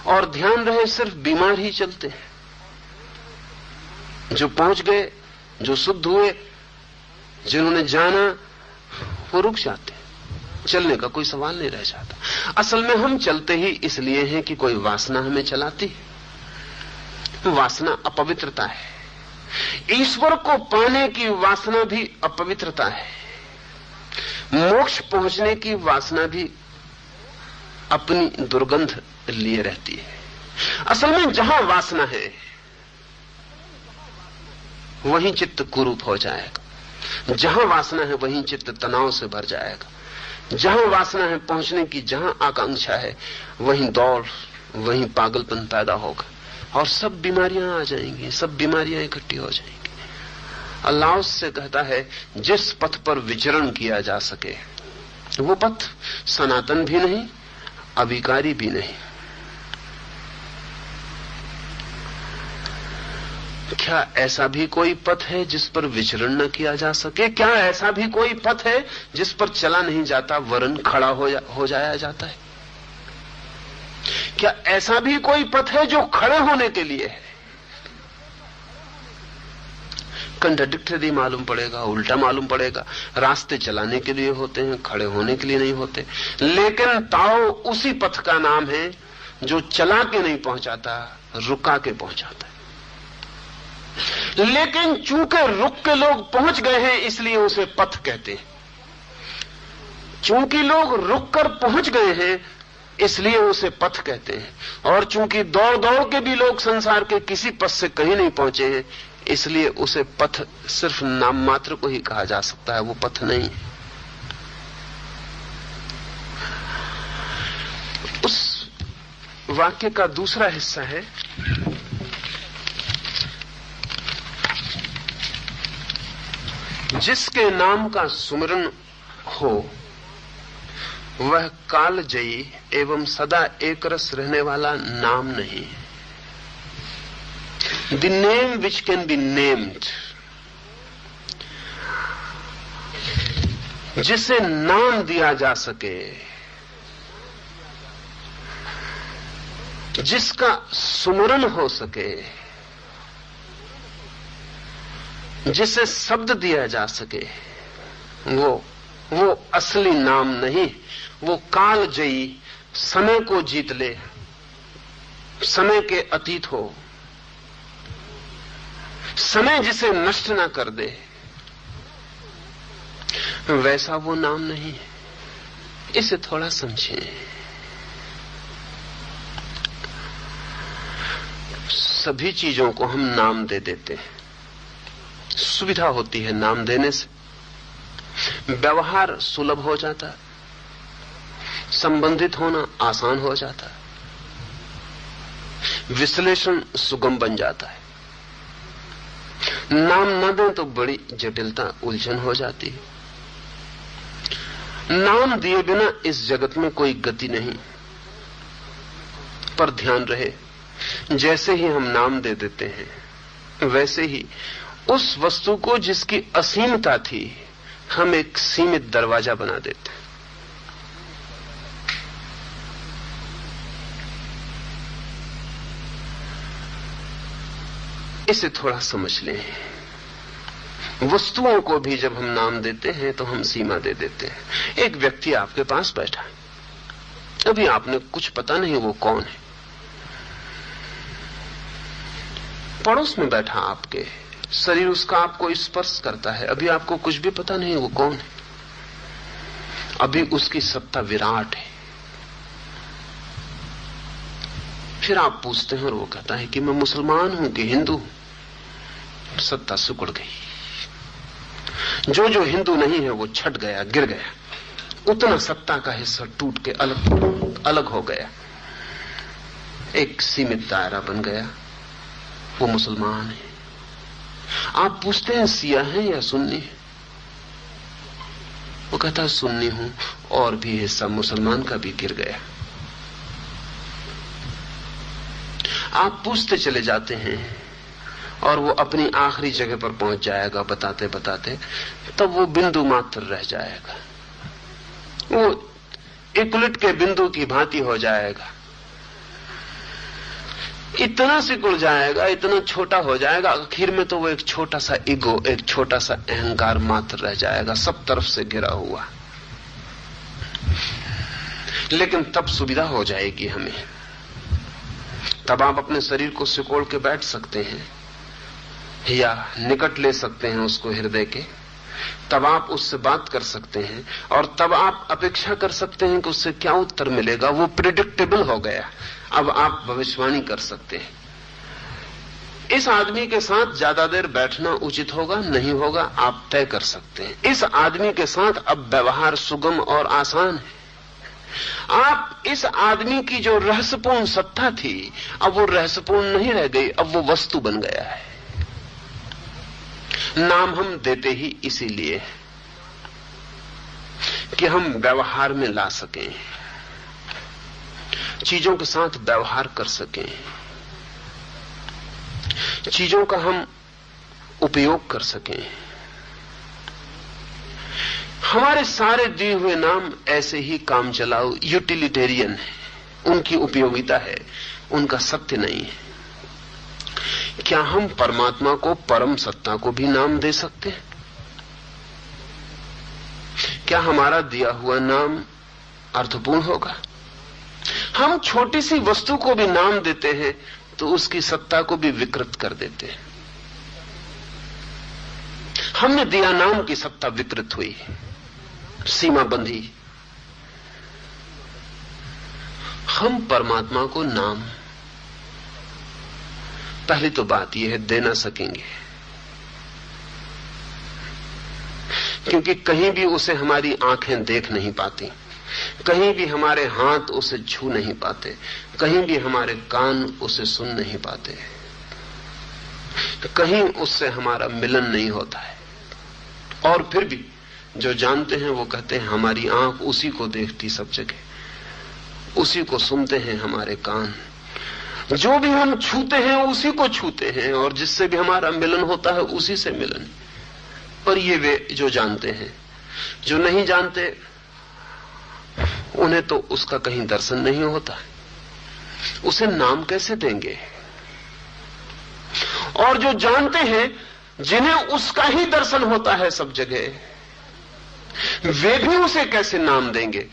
और ध्यान रहे सिर्फ बीमार ही चलते हैं। जो पहुंच गए, जो शुद्ध हुए, जिन्होंने जाना, वो रुक जाते, चलने का कोई सवाल नहीं रह जाता। असल में हम चलते ही इसलिए हैं कि कोई वासना हमें चलाती है। वासना अपवित्रता है। ईश्वर को पाने की वासना भी अपवित्रता है। मोक्ष पहुंचने की वासना भी अपनी दुर्गंध लिए रहती है। असल में जहां वासना है वहीं चित्त कुरूप हो जाएगा। जहां वासना है वहीं चित्त तनाव से भर जाएगा। जहां वासना है पहुंचने की, जहां आकांक्षा है, वहीं दौड़, वहीं पागलपन पैदा होगा और सब बीमारियां आ जाएंगी, सब बीमारियां इकट्ठी हो जाएंगी। अल्लाह से कहता है जिस पथ पर विचरण किया जा सके वो पथ सनातन भी नहीं, अविकारी भी नहीं। क्या ऐसा भी कोई पथ है जिस पर विचरण न किया जा सके? क्या ऐसा भी कोई पथ है जिस पर चला नहीं जाता वरन खड़ा हो जाया जाता है? क्या ऐसा भी कोई पथ है जो खड़े होने के लिए है? कंट्राडिक्टरी मालूम पड़ेगा, उल्टा मालूम पड़ेगा। रास्ते चलाने के लिए होते हैं, खड़े होने के लिए नहीं होते। लेकिन ताओ उसी पथ का नाम है जो चला के नहीं पहुंचाता, रुका के पहुंचाता है। लेकिन चूंकि रुक के लोग पहुंच गए हैं इसलिए उसे पथ कहते हैं। चूंकि लोग रुक कर पहुंच गए हैं इसलिए उसे पथ कहते हैं। और चूंकि दौड़ दौड़ के भी लोग संसार के किसी पथ से कहीं नहीं पहुंचे हैं इसलिए उसे पथ सिर्फ नाम मात्र को ही कहा जा सकता है, वो पथ नहीं है। उस वाक्य का दूसरा हिस्सा है, जिसके नाम का सुमिरन हो वह कालजयी एवं सदा एक रस रहने वाला नाम नहीं। The name which can be named, जिसे नाम दिया जा सके, जिसका सुमरन हो सके, जिसे शब्द दिया जा सके, वो असली नाम नहीं। वो कालजयी, समय को जीत ले, समय के अतीत हो, समय जिसे नष्ट ना कर दे, वैसा वो नाम नहीं है। इसे थोड़ा समझें। सभी चीजों को हम नाम दे देते हैं, सुविधा होती है नाम देने से, व्यवहार सुलभ हो जाता है, संबंधित होना आसान हो जाता है, विश्लेषण सुगम बन जाता है। नाम न दें तो बड़ी जटिलता, उलझन हो जाती है। नाम दिए बिना इस जगत में कोई गति नहीं। पर ध्यान रहे, जैसे ही हम नाम दे देते हैं वैसे ही उस वस्तु को जिसकी असीमता थी हम एक सीमित दरवाजा बना देते हैं। इसे थोड़ा समझ लें। वस्तुओं को भी जब हम नाम देते हैं तो हम सीमा दे देते हैं। एक व्यक्ति आपके पास बैठा है, अभी आपने कुछ पता नहीं वो कौन है। पड़ोस में बैठा आपके, शरीर उसका आपको स्पर्श करता है, अभी आपको कुछ भी पता नहीं वो कौन है। अभी उसकी सत्ता विराट है, फिर आप पूछते हैं और वो कहता है कि मैं मुसलमान हूं कि हिंदू हूं। सत्ता सिकुड़ गई। जो हिंदू नहीं है वो छट गया, गिर गया। उतना सत्ता का हिस्सा टूट के अलग हो गया। एक सीमित दायरा बन गया, वो मुसलमान है। आप पूछते हैं सिया है या सुन्नी है? वो कहता है सुन्नी हूं, और भी हिस्सा मुसलमान का भी गिर गया। आप पूछते चले जाते हैं और वो अपनी आखिरी जगह पर पहुंच जाएगा बताते बताते, तब वो बिंदु मात्र रह जाएगा। वो एक उलट के बिंदु की भांति हो जाएगा। इतना सिकुड़ जाएगा, इतना छोटा हो जाएगा, आखिर में तो वो एक छोटा सा ईगो, एक छोटा सा अहंकार मात्र रह जाएगा, सब तरफ से घिरा हुआ। लेकिन तब सुविधा हो जाएगी हमें। तब आप अपने शरीर को सिकोड़ के बैठ सकते हैं या निकट ले सकते हैं उसको हृदय के। तब आप उससे बात कर सकते हैं और तब आप अपेक्षा कर सकते हैं कि उससे क्या उत्तर मिलेगा। वो प्रिडिक्टेबल हो गया। अब आप भविष्यवाणी कर सकते हैं। इस आदमी के साथ ज्यादा देर बैठना उचित होगा नहीं होगा आप तय कर सकते हैं। इस आदमी के साथ अब व्यवहार सुगम और आसान है। आप इस आदमी की जो रहस्यपूर्ण सत्ता थी अब वो रहस्यपूर्ण नहीं रह गई, अब वो वस्तु बन गया है। नाम हम देते ही इसीलिए कि हम व्यवहार में ला सकें, चीजों के साथ व्यवहार कर सकें, चीजों का हम उपयोग कर सकें। हमारे सारे दिए हुए नाम ऐसे ही काम चलाओ यूटिलिटेरियन है, उनकी उपयोगिता है, उनका सत्य नहीं है। क्या हम परमात्मा को, परम सत्ता को भी नाम दे सकते हैं? क्या हमारा दिया हुआ नाम अर्थपूर्ण होगा? हम छोटी सी वस्तु को भी नाम देते हैं तो उसकी सत्ता को भी विकृत कर देते हैं। हमने दिया नाम की सत्ता विकृत हुई, सीमा बंधी। हम परमात्मा को नाम, पहली तो बात यह है, दे ना सकेंगे, क्योंकि कहीं भी उसे हमारी आंखें देख नहीं पाती, कहीं भी हमारे हाथ उसे छू नहीं पाते, कहीं भी हमारे कान उसे सुन नहीं पाते, कहीं उससे हमारा मिलन नहीं होता है। और फिर भी जो जानते हैं वो कहते हैं हमारी आंख उसी को देखती सब जगह, उसी को सुनते हैं हमारे कान, जो भी हम छूते हैं उसी को छूते हैं, और जिससे भी हमारा मिलन होता है उसी से मिलन। पर ये वे जो जानते हैं, जो नहीं जानते उन्हें तो उसका कहीं दर्शन नहीं होता है, उसे नाम कैसे देंगे? और जो जानते हैं, जिन्हें उसका ही दर्शन होता है सब जगह, वे भी उसे कैसे नाम देंगे?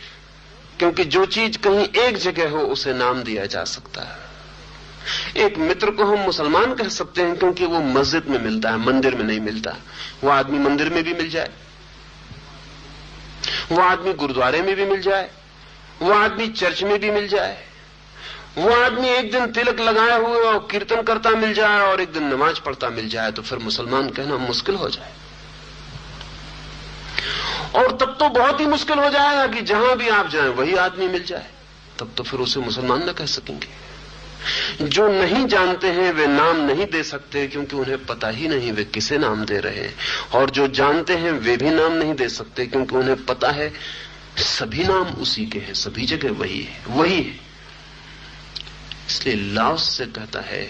क्योंकि जो चीज कहीं एक जगह हो उसे नाम दिया जा सकता है। एक मित्र को हम मुसलमान कह सकते हैं क्योंकि वो मस्जिद में मिलता है, मंदिर में नहीं मिलता। वो आदमी मंदिर में भी मिल जाए, वो आदमी गुरुद्वारे में भी मिल जाए, वो आदमी चर्च में भी मिल जाए, वो आदमी एक दिन तिलक लगाए हुए और कीर्तन करता मिल जाए और एक दिन नमाज पढ़ता मिल जाए, तो फिर मुसलमान कहना मुश्किल हो जाए। और तब तो बहुत ही मुश्किल हो जाएगा कि जहां भी आप जाएं वही आदमी मिल जाए, तब तो फिर उसे मुसलमान न कह सकेंगे। जो नहीं जानते हैं वे नाम नहीं दे सकते क्योंकि उन्हें पता ही नहीं वे किसे नाम दे रहे हैं, और जो जानते हैं वे भी नाम नहीं दे सकते क्योंकि उन्हें पता है सभी नाम उसी के हैं, सभी जगह वही है, वही है। इसलिए लाओस से कहता है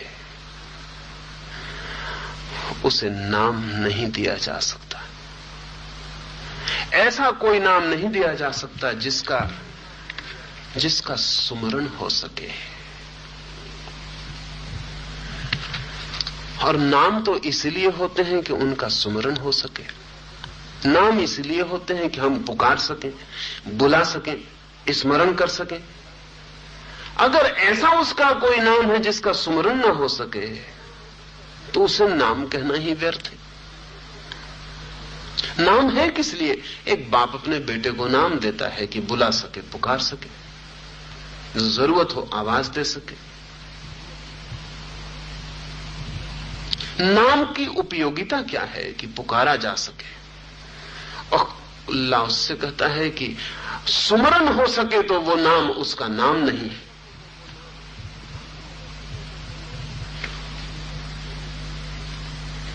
उसे नाम नहीं दिया जा सकता, ऐसा कोई नाम नहीं दिया जा सकता जिसका सुमरण हो सके। और नाम तो इसलिए होते हैं कि उनका सुमरण हो सके, नाम इसलिए होते हैं कि हम पुकार सकें, बुला सकें, स्मरण कर सकें। अगर ऐसा उसका कोई नाम है जिसका सुमरण ना हो सके तो उसे नाम कहना ही व्यर्थ है। नाम है किस लिए? एक बाप अपने बेटे को नाम देता है कि बुला सके, पुकार सके, जरूरत हो आवाज दे सके, नाम की उपयोगिता क्या है कि पुकारा जा सके। और अल्लाह उससे कहता है कि सुमरन हो सके तो वो नाम उसका नाम नहीं है।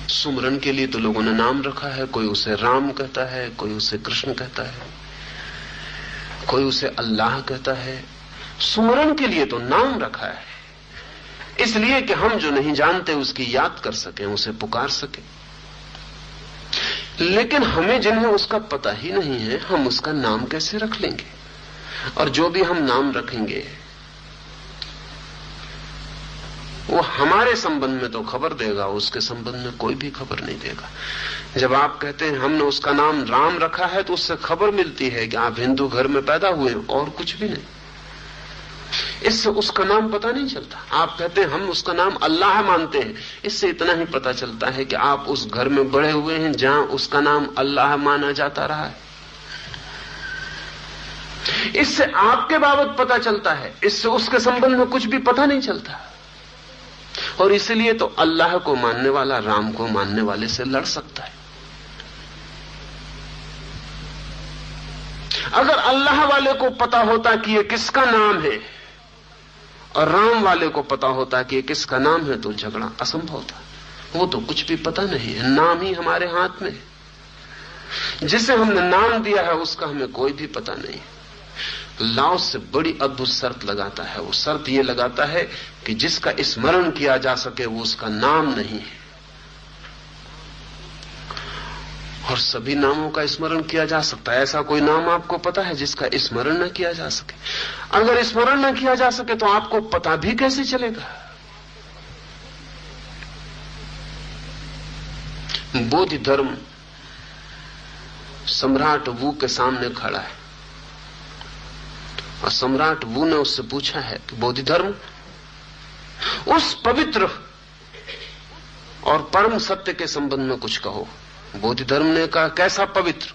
सुमरन के लिए तो लोगों ने नाम रखा है, कोई उसे राम कहता है, कोई उसे कृष्ण कहता है, कोई उसे अल्लाह कहता है। सुमरन के लिए तो नाम रखा है, इसलिए कि हम जो नहीं जानते उसकी याद कर सकें, उसे पुकार सकें। लेकिन हमें जिन्हें उसका पता ही नहीं है, हम उसका नाम कैसे रख लेंगे? और जो भी हम नाम रखेंगे वो हमारे संबंध में तो खबर देगा, उसके संबंध में कोई भी खबर नहीं देगा। जब आप कहते हैं हमने उसका नाम राम रखा है, तो उससे खबर मिलती है कि आप हिंदू घर में पैदा हुए, और कुछ भी नहीं। इससे उसका नाम पता नहीं चलता। आप कहते हैं हम उसका नाम अल्लाह मानते हैं, इससे इतना ही पता चलता है कि आप उस घर में बड़े हुए हैं जहां उसका नाम अल्लाह माना जाता रहा है। इससे आपके बाबत पता चलता है, इससे उसके संबंध में कुछ भी पता नहीं चलता। और इसलिए तो अल्लाह को मानने वाला राम को मानने वाले से लड़ सकता है। अगर अल्लाह वाले को पता होता कि ये किसका नाम है और राम वाले को पता होता कि ये किसका नाम है, तो झगड़ा असंभव था। वो तो कुछ भी पता नहीं है, नाम ही हमारे हाथ में। जिसे हमने नाम दिया है उसका हमें कोई भी पता नहीं। लाओ से बड़ी अद्भुत शर्त लगाता है। वो शर्त ये लगाता है कि जिसका स्मरण किया जा सके वो उसका नाम नहीं है। और सभी नामों का स्मरण किया जा सकता है। ऐसा कोई नाम आपको पता है जिसका स्मरण न किया जा सके? अगर स्मरण न किया जा सके तो आपको पता भी कैसे चलेगा? बोधि धर्म सम्राट वू के सामने खड़ा है और सम्राट वू ने उससे पूछा है कि बोधि धर्म, उस पवित्र और परम सत्य के संबंध में कुछ कहो। बोधि धर्म ने कहा, कैसा पवित्र?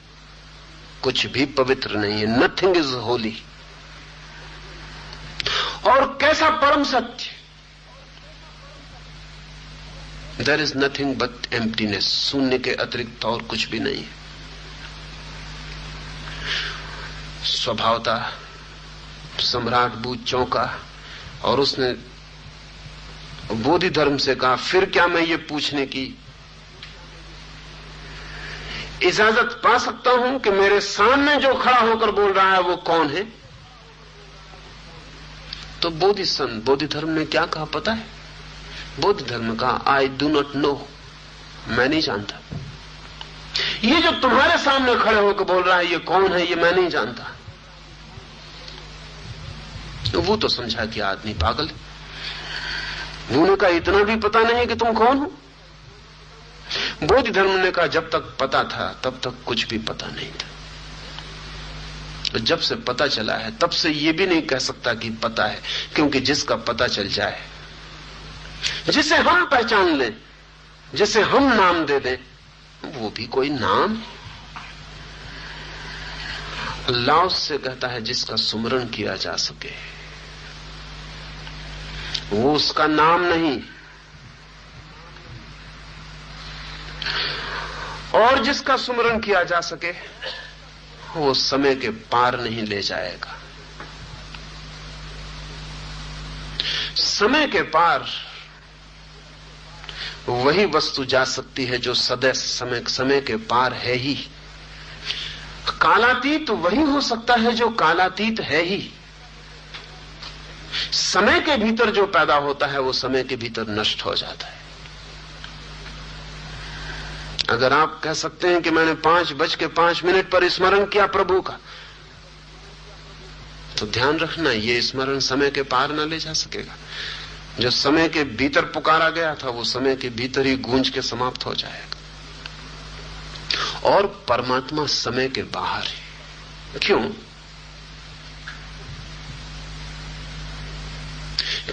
कुछ भी पवित्र नहीं है, नथिंग इज होली। और कैसा परम सत्य? There is nothing but emptiness, शून्य के अतिरिक्त और कुछ भी नहीं है। स्वभावतः सम्राट बूझ चौंका और उसने बोधि धर्म से कहा, फिर क्या मैं ये पूछने की इजाजत पा सकता हूं कि मेरे सामने जो खड़ा होकर बोल रहा है वो कौन है? तो बोधि धर्म ने क्या कहा पता है? बोधि धर्म कहा, आई डू नॉट नो, मैं नहीं जानता। ये जो तुम्हारे सामने खड़े होकर बोल रहा है ये कौन है, ये मैं नहीं जानता। तो वो तो समझा कि आदमी पागल है। वो ने कहा, इतना भी पता नहीं कि तुम कौन हो? बोधि धर्म ने कहा, जब तक पता था तब तक कुछ भी पता नहीं था, तो जब से पता चला है तब से ये भी नहीं कह सकता कि पता है, क्योंकि जिसका पता चल जाए, जिसे हम पहचान लें, जिसे हम नाम दे दें, वो भी कोई नाम है। अल्लाह उससे कहता है जिसका सुमरण किया जा सके, वो उसका नाम नहीं। और जिसका सुमरण किया जा सके वो समय के पार नहीं ले जाएगा। समय के पार वही वस्तु जा सकती है जो सदैव समय के पार है ही। कालातीत वही हो सकता है जो कालातीत है ही। समय के भीतर जो पैदा होता है वो समय के भीतर नष्ट हो जाता है। अगर आप कह सकते हैं कि मैंने 5:05 पर स्मरण किया प्रभु का, तो ध्यान रखना ये स्मरण समय के पार न ले जा सकेगा। जो समय के भीतर पुकारा गया था वो समय के भीतर ही गूंज के समाप्त हो जाएगा। और परमात्मा समय के बाहर है। क्यों?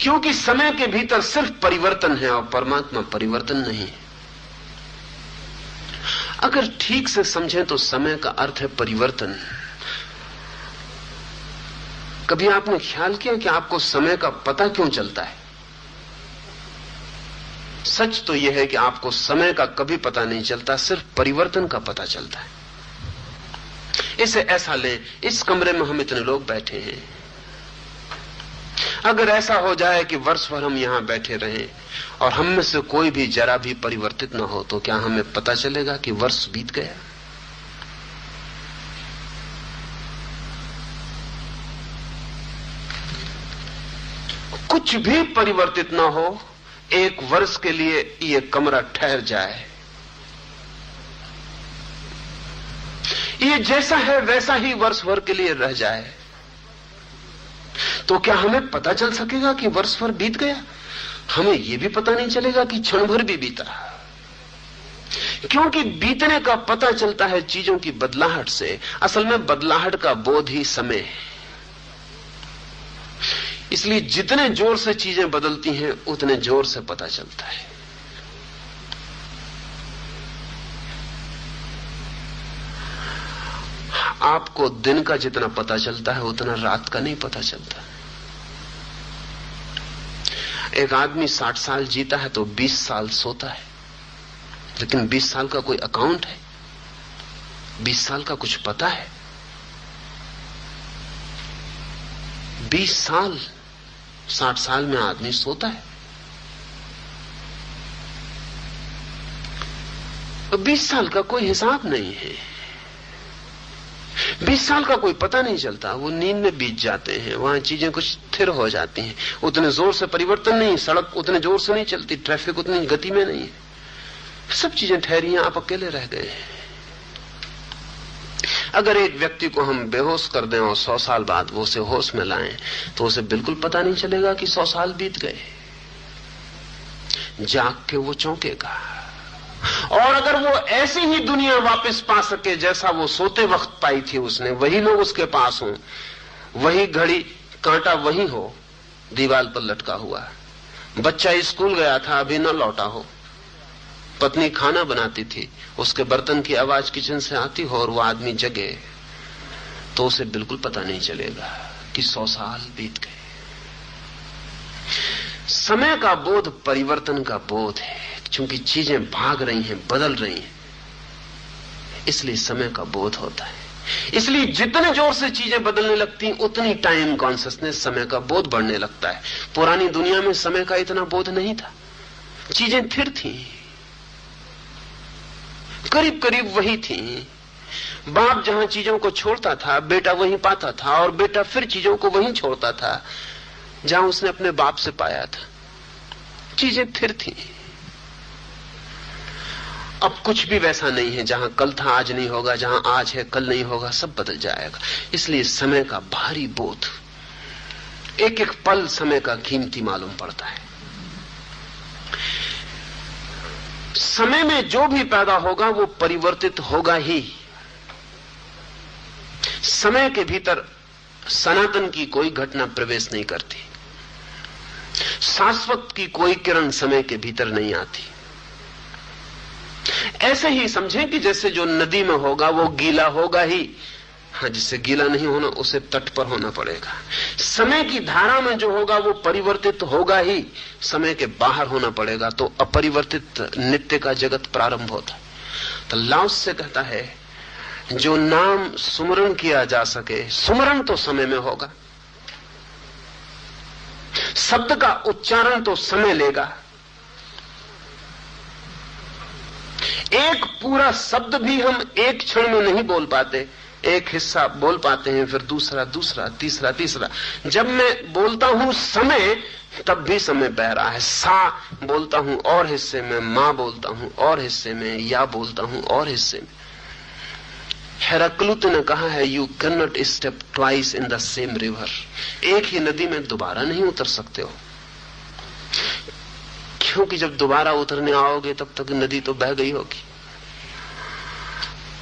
क्योंकि समय के भीतर सिर्फ परिवर्तन है और परमात्मा परिवर्तन नहीं है। अगर ठीक से समझें तो समय का अर्थ है परिवर्तन। कभी आपने ख्याल किया कि आपको समय का पता क्यों चलता है? सच तो यह है कि आपको समय का कभी पता नहीं चलता, सिर्फ परिवर्तन का पता चलता है। इसे ऐसा ले, इस कमरे में हम इतने लोग बैठे हैं, अगर ऐसा हो जाए कि वर्ष भर हम यहां बैठे रहें और हम में से कोई भी जरा भी परिवर्तित न हो, तो क्या हमें पता चलेगा कि वर्ष बीत गया? कुछ भी परिवर्तित न हो, एक वर्ष के लिए ये कमरा ठहर जाए, ये जैसा है वैसा ही वर्ष भर के लिए रह जाए, तो क्या हमें पता चल सकेगा कि वर्ष भर बीत गया? हमें यह भी पता नहीं चलेगा कि क्षण भर भी बीता, क्योंकि बीतने का पता चलता है चीजों की बदलाहट से। असल में बदलाहट का बोध ही समय है। इसलिए जितने जोर से चीजें बदलती हैं उतने जोर से पता चलता है। आपको दिन का जितना पता चलता है उतना रात का नहीं पता चलता। एक आदमी 60 साल जीता है तो 20 साल सोता है, लेकिन 20 साल का कोई अकाउंट है? 20 साल का कुछ पता है? 20 साल 60 साल में आदमी सोता है, तो 20 साल का कोई हिसाब नहीं है। 20 साल का कोई पता नहीं चलता, वो नींद में बीत जाते हैं, वहां चीजें कुछ स्थिर हो जाती हैं, उतने जोर से परिवर्तन नहीं, सड़क उतने जोर से नहीं चलती, ट्रैफिक उतनी गति में नहीं है, सब चीजें ठहरी हैं, आप अकेले रह गए हैं। अगर एक व्यक्ति को हम बेहोश कर दें और 100 साल बाद वो उसे होश में लाएं, तो उसे बिल्कुल पता नहीं चलेगा कि 100 साल बीत गए। जाग के वो चौंकेगा। और अगर वो ऐसी ही दुनिया वापस पा सके जैसा वो सोते वक्त पाई थी उसने, वही लोग उसके पास हों, वही घड़ी कांटा वही हो दीवार पर लटका हुआ, बच्चा स्कूल गया था अभी न लौटा हो, पत्नी खाना बनाती थी, उसके बर्तन की आवाज किचन से आती हो और वो आदमी जगे, तो उसे बिल्कुल पता नहीं चलेगा कि 100 साल बीत गए। समय का बोध परिवर्तन का बोध है, क्योंकि चीजें भाग रही हैं, बदल रही हैं, इसलिए समय का बोध होता है। इसलिए जितने जोर से चीजें बदलने लगती उतनी टाइम कॉन्शियसनेस, समय का बोध बढ़ने लगता है। पुरानी दुनिया में समय का इतना बोध नहीं था, चीजें स्थिर थी, करीब करीब वही थी। बाप जहां चीजों को छोड़ता था बेटा वहीं पाता था, और बेटा फिर चीजों को वहीं छोड़ता था जहां उसने अपने बाप से पाया था। चीजें स्थिर थी। अब कुछ भी वैसा नहीं है, जहां कल था आज नहीं होगा, जहां आज है कल नहीं होगा, सब बदल जाएगा। इसलिए समय का भारी बोध, एक एक पल समय का कीमती मालूम पड़ता है। समय में जो भी पैदा होगा वो परिवर्तित होगा ही। समय के भीतर सनातन की कोई घटना प्रवेश नहीं करती, शाश्वत की कोई किरण समय के भीतर नहीं आती। ऐसे ही समझें कि जैसे जो नदी में होगा वो गीला होगा ही, हाँ, जिससे गीला नहीं होना उसे तट पर होना पड़ेगा। समय की धारा में जो होगा वो परिवर्तित होगा ही, समय के बाहर होना पड़ेगा, तो अपरिवर्तित नित्य का जगत प्रारंभ होता। तो लाओस से कहता है जो नाम सुमरण किया जा सके, सुमरण तो समय में होगा, शब्द का उच्चारण तो समय लेगा। एक पूरा शब्द भी हम एक क्षण में नहीं बोल पाते, एक हिस्सा बोल पाते हैं, फिर दूसरा, दूसरा, तीसरा, तीसरा। जब मैं बोलता हूं समय, तब भी समय बह रहा है। सा बोलता हूं और हिस्से में, मां बोलता हूं और हिस्से में, या बोलता हूं और हिस्से में। हेराक्लुत ने कहा है, you can not step twice in the same river. एक ही नदी में दोबारा नहीं उतर सकते हो, क्योंकि जब दोबारा उतरने आओगे तब तक नदी तो बह गई होगी।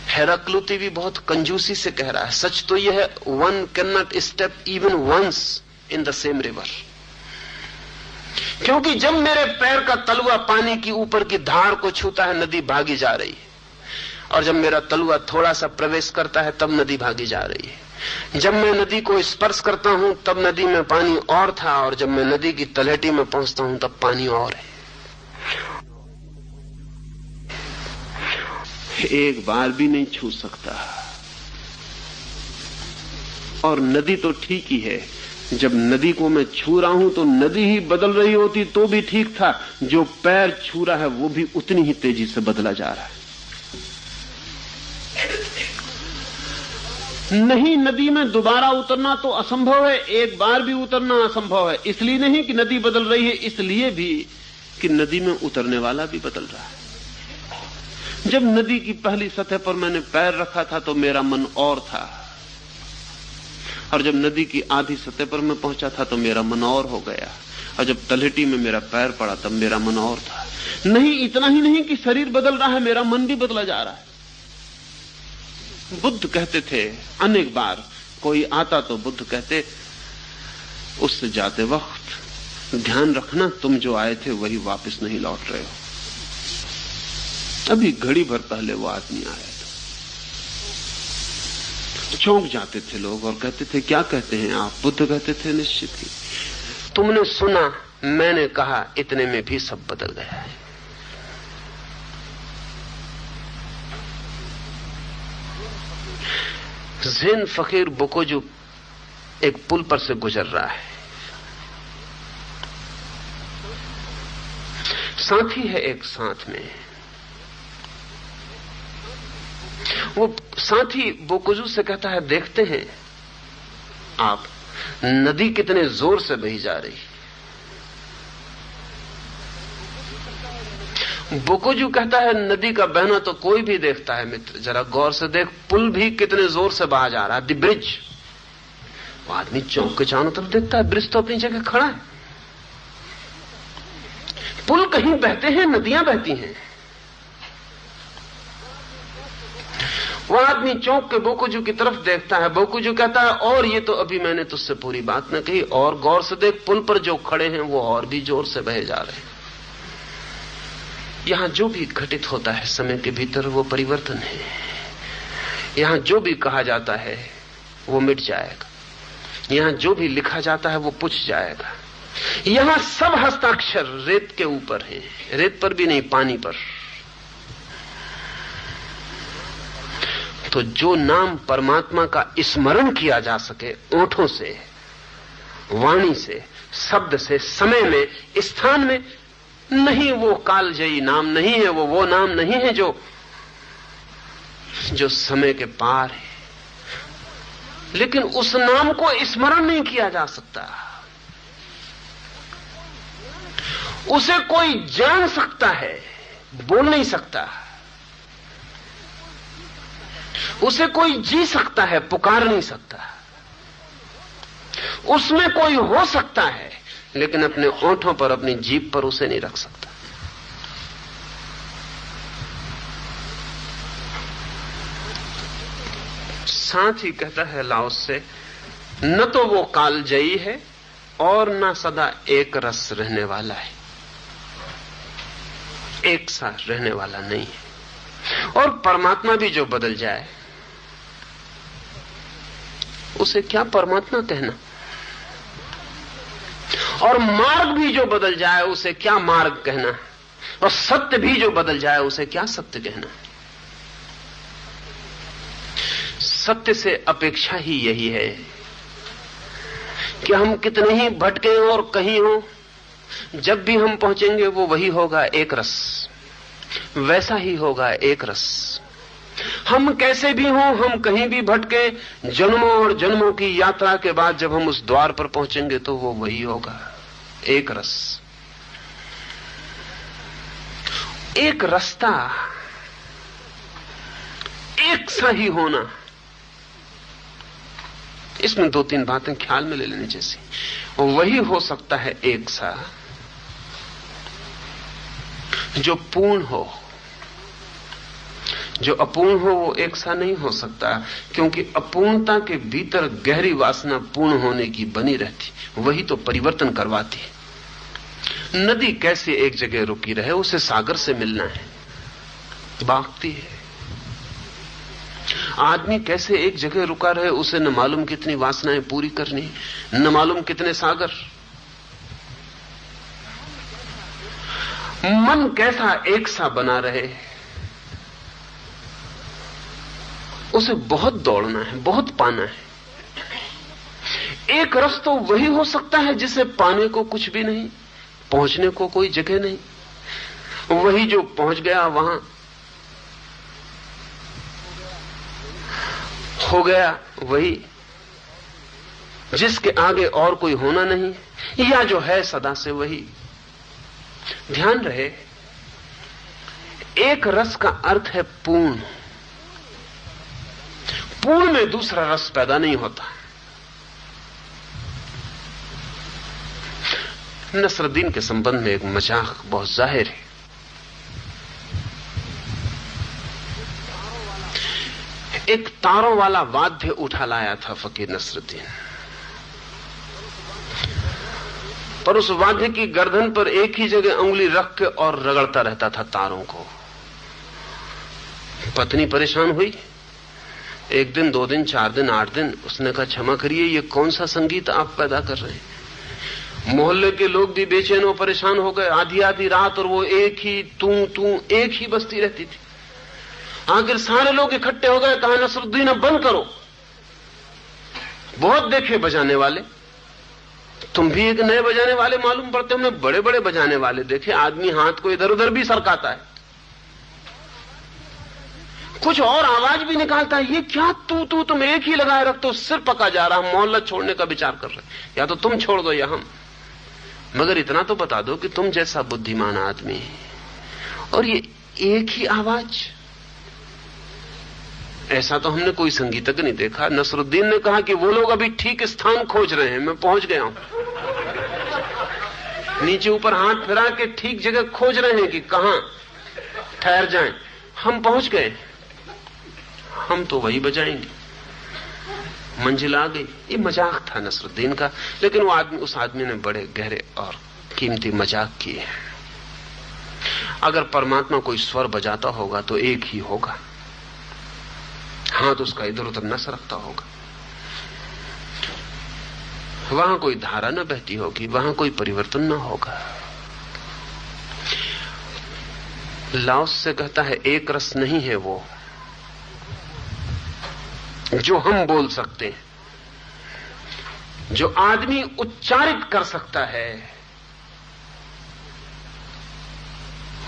हेराक्लुती भी बहुत कंजूसी से कह रहा है, सच तो यह है, one can not step even once in the same river. क्योंकि जब मेरे पैर का तलवा पानी की ऊपर की धार को छूता है, नदी भागी जा रही है, और जब मेरा तलवा थोड़ा सा प्रवेश करता है तब नदी भागी जा रही है। जब मैं नदी को स्पर्श करता हूं तब नदी में पानी और था, और जब मैं नदी की तलहटी में पहुंचता हूं तब पानी और है। एक बार भी नहीं छू सकता। और नदी तो ठीक ही है, जब नदी को मैं छू रहा हूं तो नदी ही बदल रही होती तो भी ठीक था, जो पैर छू रहा है वो भी उतनी ही तेजी से बदला जा रहा है। नहीं, नदी में दोबारा उतरना तो असंभव है, एक बार भी उतरना असंभव है। इसलिए नहीं कि नदी बदल रही है, इसलिए भी कि नदी में उतरने वाला भी बदल रहा है। जब नदी की पहली सतह पर मैंने पैर रखा था तो मेरा मन और था, और जब नदी की आधी सतह पर मैं पहुंचा था तो मेरा मन और हो गया, और जब तलहटी में मेरा पैर पड़ा तब मेरा मन और था। नहीं, इतना ही नहीं कि शरीर बदल रहा है, मेरा मन भी बदला जा रहा है। बुद्ध कहते थे अनेक बार, कोई आता तो बुद्ध कहते उससे जाते वक्त ध्यान रखना, तुम जो आए थे वही वापस नहीं लौट रहे हो। अभी घड़ी भर पहले वो आदमी आया था। चौंक जाते थे लोग और कहते थे क्या कहते हैं आप? बुद्ध कहते थे निश्चित ही, तुमने सुना, मैंने कहा, इतने में भी सब बदल गया है। ज़ेन फकीर बोकोजू एक पुल पर से गुजर रहा है, साथी है एक साथ में। वो साथी बोकोजू से कहता है, देखते हैं आप, नदी कितने जोर से बही जा रही। बोकोजू कहता है, नदी का बहना तो कोई भी देखता है मित्र, जरा गौर से देख, पुल भी कितने जोर से बहा जा रहा है, द ब्रिज। वो आदमी चौंक के चारों तरफ देखता है, ब्रिज तो अपनी जगह खड़ा है, पुल कहीं बहते हैं, नदियां बहती हैं। वो आदमी चौंक के बोकोजू की तरफ देखता है। बोकोजू कहता है, और ये तो अभी मैंने तुझसे पूरी बात न कही, और गौर से देख, पुल पर जो खड़े हैं वो और भी जोर से बहे जा रहे हैं। यहां जो भी घटित होता है समय के भीतर वो परिवर्तन है। यहां जो भी कहा जाता है वो मिट जाएगा, यहां जो भी लिखा जाता है वो पुछ जाएगा। यहां सब हस्ताक्षर रेत के ऊपर है, रेत पर भी नहीं, पानी पर। तो जो नाम परमात्मा का स्मरण किया जा सके ओंठों से, वाणी से, शब्द से, समय में, स्थान में, नहीं वो कालजयी नाम नहीं है, वो नाम नहीं है जो समय के पार है। लेकिन उस नाम को स्मरण नहीं किया जा सकता। उसे कोई जान सकता है, बोल नहीं सकता। उसे कोई जी सकता है, पुकार नहीं सकता। उसमें कोई हो सकता है, लेकिन अपने ओंठों पर, अपनी जीभ पर उसे नहीं रख सकता। साथ ही कहता है लाओस से, न तो वो कालजयी है और न सदा एक रस रहने वाला है, एक साथ रहने वाला नहीं है। और परमात्मा भी जो बदल जाए उसे क्या परमात्मा कहना, और मार्ग भी जो बदल जाए उसे क्या मार्ग कहना, और सत्य भी जो बदल जाए उसे क्या सत्य कहना। सत्य से अपेक्षा ही यही है कि हम कितने ही भटके और कहीं हो, जब भी हम पहुंचेंगे वो वही होगा, एक रस, वैसा ही होगा, एक रस। हम कैसे भी हों, हम कहीं भी भटके, जन्मों और जन्मों की यात्रा के बाद जब हम उस द्वार पर पहुंचेंगे तो वो वही होगा, एक रस, एक रास्ता, एक सा ही होना। इसमें दो तीन बातें ख्याल में ले लेनी जैसी, वही हो सकता है एक सा जो पूर्ण हो, जो अपूर्ण हो वो एक सा नहीं हो सकता, क्योंकि अपूर्णता के भीतर गहरी वासना पूर्ण होने की बनी रहती, वही तो परिवर्तन करवाती है। नदी कैसे एक जगह रुकी रहे, उसे सागर से मिलना है, भागती है। आदमी कैसे एक जगह रुका रहे, उसे न मालूम कितनी वासनाएं पूरी करनी, न मालूम कितने सागर। मन कैसा एक सा बना रहे, उसे बहुत दौड़ना है, बहुत पाना है। एक रस तो वही हो सकता है जिसे पाने को कुछ भी नहीं, पहुंचने को कोई जगह नहीं। वही जो पहुंच गया वहां हो गया, वही जिसके आगे और कोई होना नहीं, या जो है सदा से वही। ध्यान रहे, एक रस का अर्थ है पूर्ण। पूर्ण में दूसरा रस पैदा नहीं होता। नसरुद्दीन के संबंध में एक मजाक बहुत जाहिर है। एक तारों वाला वाद्य उठा लाया था फकीर नसरुद्दीन, पर उस वाद्य की गर्दन पर एक ही जगह उंगली रख के और रगड़ता रहता था तारों को। पत्नी परेशान हुई। एक दिन, 2 दिन, 4 दिन, 8 दिन। उसने कहा, क्षमा करिए, ये कौन सा संगीत आप पैदा कर रहे हैं? मोहल्ले के लोग भी बेचैन और परेशान हो गए। आधी आधी रात और वो एक ही तू एक ही बजती रहती थी। आखिर सारे लोग इकट्ठे हो गए। कहा, नसरुद्दीन अब बंद करो, बहुत देखे बजाने वाले, तुम भी एक नए बजाने वाले मालूम पड़ते। हमने बड़े बड़े बजाने वाले देखे, आदमी हाथ को इधर उधर भी सरकाता है, कुछ और आवाज भी निकालता है। ये क्या तू तुम एक ही लगाए रखते हो, सिर पका जा रहा। मोहल्ला छोड़ने का विचार कर रहे, या तो तुम छोड़ दो या हम। मगर इतना तो बता दो कि तुम जैसा बुद्धिमान आदमी और ये एक ही आवाज, ऐसा तो हमने कोई संगीतज्ञ नहीं देखा। नसरुद्दीन ने कहा कि वो लोग अभी ठीक स्थान खोज रहे हैं, मैं पहुंच गया हूं। नीचे ऊपर हाथ फिरा के ठीक जगह खोज रहे हैं कि कहां ठहर जाएं। हम पहुंच गए, हम तो वही बजाएंगे, मंजिल आ गई। ये मजाक था नसरुद्दीन का, लेकिन वो आदमी, उस आदमी ने बड़े गहरे और कीमती मजाक किए। अगर परमात्मा कोई स्वर बजाता होगा तो एक ही होगा, हाथ उसका इधर उधर न सरकता होगा। वहां कोई धारा न बहती होगी, वहां कोई परिवर्तन न होगा। लाओस से कहता है, एक रस नहीं है वो जो हम बोल सकते हैं, जो आदमी उच्चारित कर सकता है,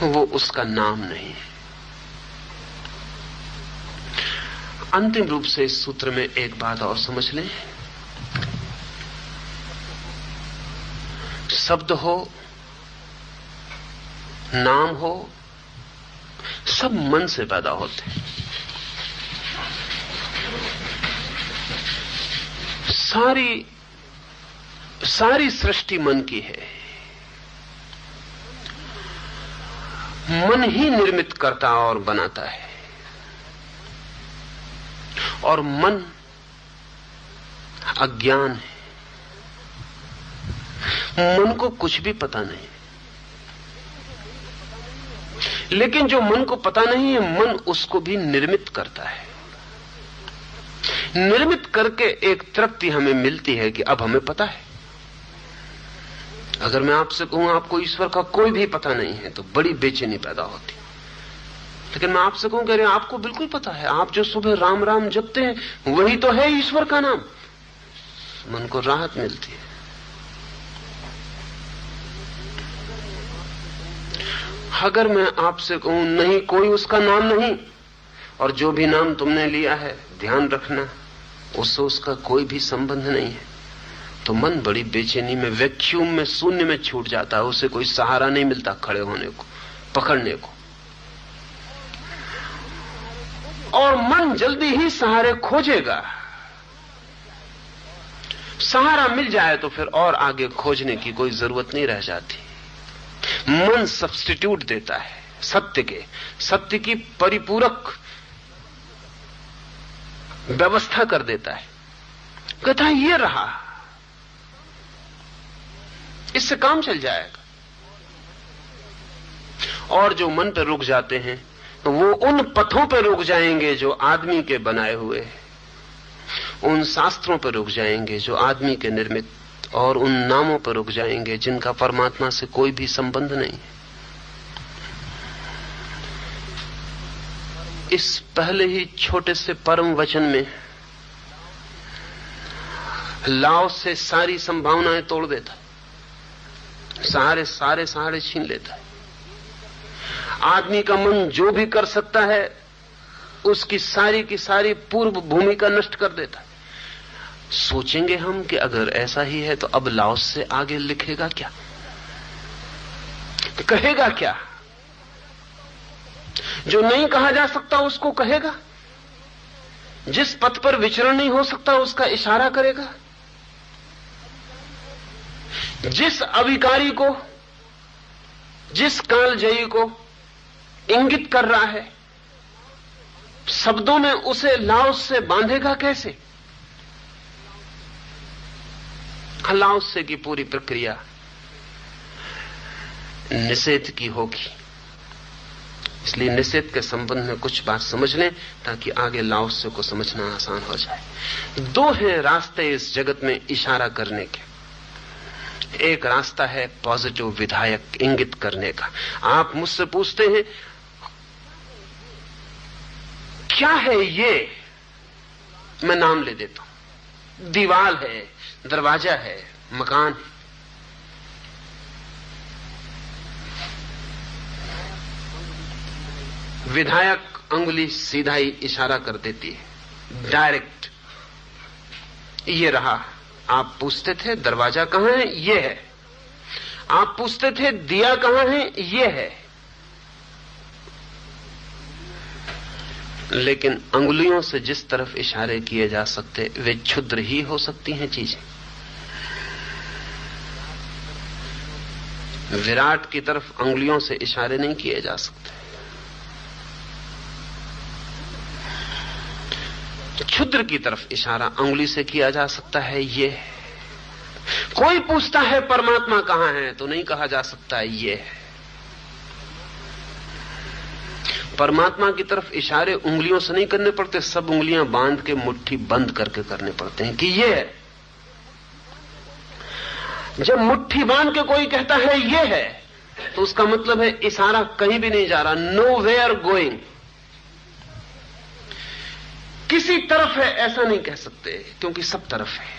वो उसका नाम नहीं है। अंतिम रूप से इस सूत्र में एक बात और समझ लें। शब्द हो, नाम हो, सब मन से पैदा होते हैं। सारी सृष्टि मन की है। मन ही निर्मित करता और बनाता है, और मन अज्ञान है। मन को कुछ भी पता नहीं, लेकिन जो मन को पता नहीं है, मन उसको भी निर्मित करता है। निर्मित करके एक तृप्ति हमें मिलती है कि अब हमें पता है। अगर मैं आपसे कहूं आपको ईश्वर का कोई भी पता नहीं है तो बड़ी बेचैनी पैदा होती। लेकिन मैं आपसे कहूं, कह रहे आपको बिल्कुल पता है, आप जो सुबह राम राम जपते हैं वही तो है ईश्वर का नाम। मन को राहत मिलती है। अगर मैं आपसे कहूं नहीं, कोई उसका नाम नहीं, और जो भी नाम तुमने लिया है ध्यान रखना उससे उसका कोई भी संबंध नहीं है, तो मन बड़ी बेचैनी में, वैक्यूम में, शून्य में छूट जाता है। उसे कोई सहारा नहीं मिलता खड़े होने को, पकड़ने को। और मन जल्दी ही सहारे खोजेगा। सहारा मिल जाए तो फिर और आगे खोजने की कोई जरूरत नहीं रह जाती। मन सब्स्टिट्यूट देता है सत्य की परिपूरक व्यवस्था कर देता है। कहता है ये रहा, इससे काम चल जाएगा। और जो मन पे रुक जाते हैं तो वो उन पथों पे रुक जाएंगे जो आदमी के बनाए हुए, उन शास्त्रों पर रुक जाएंगे जो आदमी के निर्मित, और उन नामों पर रुक जाएंगे जिनका परमात्मा से कोई भी संबंध नहीं। इस पहले ही छोटे से परम वचन में लाओ से सारी संभावनाएं तोड़ देता है, सारे सहारे छीन लेता है। आदमी का मन जो भी कर सकता है उसकी सारी की सारी पूर्व भूमिका नष्ट कर देता है। सोचेंगे हम कि अगर ऐसा ही है तो अब लाओस से आगे लिखेगा क्या, कहेगा क्या? जो नहीं कहा जा सकता उसको कहेगा, जिस पथ पर विचरण नहीं हो सकता उसका इशारा करेगा, जिस अविकारी को, जिस कालजयी को इंगित कर रहा है शब्दों में उसे लाओस से बांधेगा कैसे? लाओस से की पूरी प्रक्रिया निषेध की होगी। इसलिए निषेध के संबंध में कुछ बात समझ लें ताकि आगे लाओस से को समझना आसान हो जाए। दो हैं रास्ते इस जगत में इशारा करने के। एक रास्ता है पॉजिटिव विधायक इंगित करने का। आप मुझसे पूछते हैं क्या है ये, मैं नाम ले देता हूं। दीवाल है, दरवाजा है, मकान है। विधायक अंगुली सीधा ही इशारा कर देती है, डायरेक्ट। ये रहा। आप पूछते थे दरवाजा कहां है, ये है। आप पूछते थे दिया कहां है, ये है। लेकिन अंगुलियों से जिस तरफ इशारे किए जा सकते वे क्षुद्र ही हो सकती हैं चीजें। विराट की तरफ अंगुलियों से इशारे नहीं किए जा सकते। क्षुद्र की तरफ इशारा अंगुली से किया जा सकता है, ये है। कोई पूछता है परमात्मा कहां है तो नहीं कहा जा सकता ये है। परमात्मा की तरफ इशारे उंगलियों से नहीं करने पड़ते, सब उंगलियां बांध के मुट्ठी बंद करके करने पड़ते हैं कि ये है। जब मुट्ठी बांध के कोई कहता है ये है तो उसका मतलब है इशारा कहीं भी नहीं जा रहा, नो वेयर गोइंग। किसी तरफ है ऐसा नहीं कह सकते क्योंकि सब तरफ है।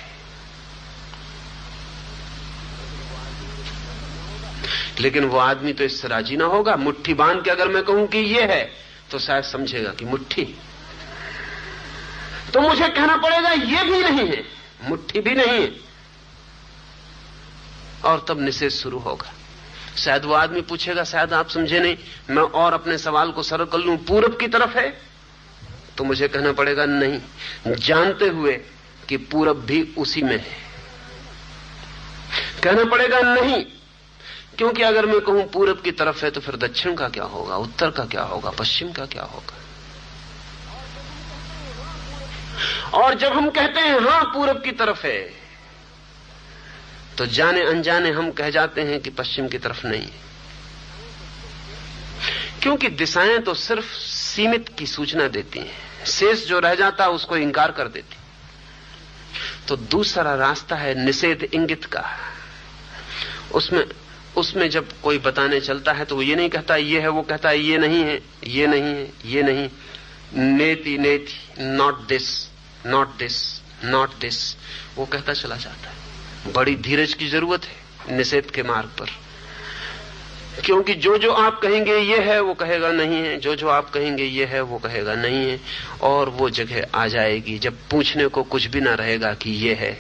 लेकिन वो आदमी तो इससे राजी ना होगा। मुट्ठी बांध के अगर मैं कहूं कि ये है तो शायद समझेगा कि मुट्ठी, तो मुझे कहना पड़ेगा ये भी नहीं है, मुट्ठी भी नहीं है, और तब निषेध शुरू होगा। शायद वो आदमी पूछेगा, शायद आप समझे नहीं, मैं और अपने सवाल को सरल कर लूं, पूरब की तरफ है, तो मुझे कहना पड़ेगा नहीं, जानते हुए कि पूरब भी उसी में है। कहना पड़ेगा नहीं, क्योंकि अगर मैं कहूं पूरब की तरफ है तो फिर दक्षिण का क्या होगा, उत्तर का क्या होगा, पश्चिम का क्या होगा। और जब हम कहते हैं हां पूरब की तरफ है तो जाने अनजाने हम कह जाते हैं कि पश्चिम की तरफ नहीं है, क्योंकि दिशाएं तो सिर्फ सीमित की सूचना देती हैं, शेष जो रह जाता उसको इंकार कर देती। तो दूसरा रास्ता है निषेध इंगित का। उसमें जब कोई बताने चलता है तो वो ये नहीं कहता ये है, वो कहता है ये नहीं है, ये नहीं है, ये नहीं, नेति नेति, not this, not this, not this, वो कहता चला जाता है। बड़ी धीरज की जरूरत है निषेध के मार्ग पर, क्योंकि जो जो आप कहेंगे ये है वो कहेगा नहीं है, जो जो आप कहेंगे ये है वो कहेगा नहीं है। और वो जगह आ जाएगी जब पूछने को कुछ भी ना रहेगा कि ये है,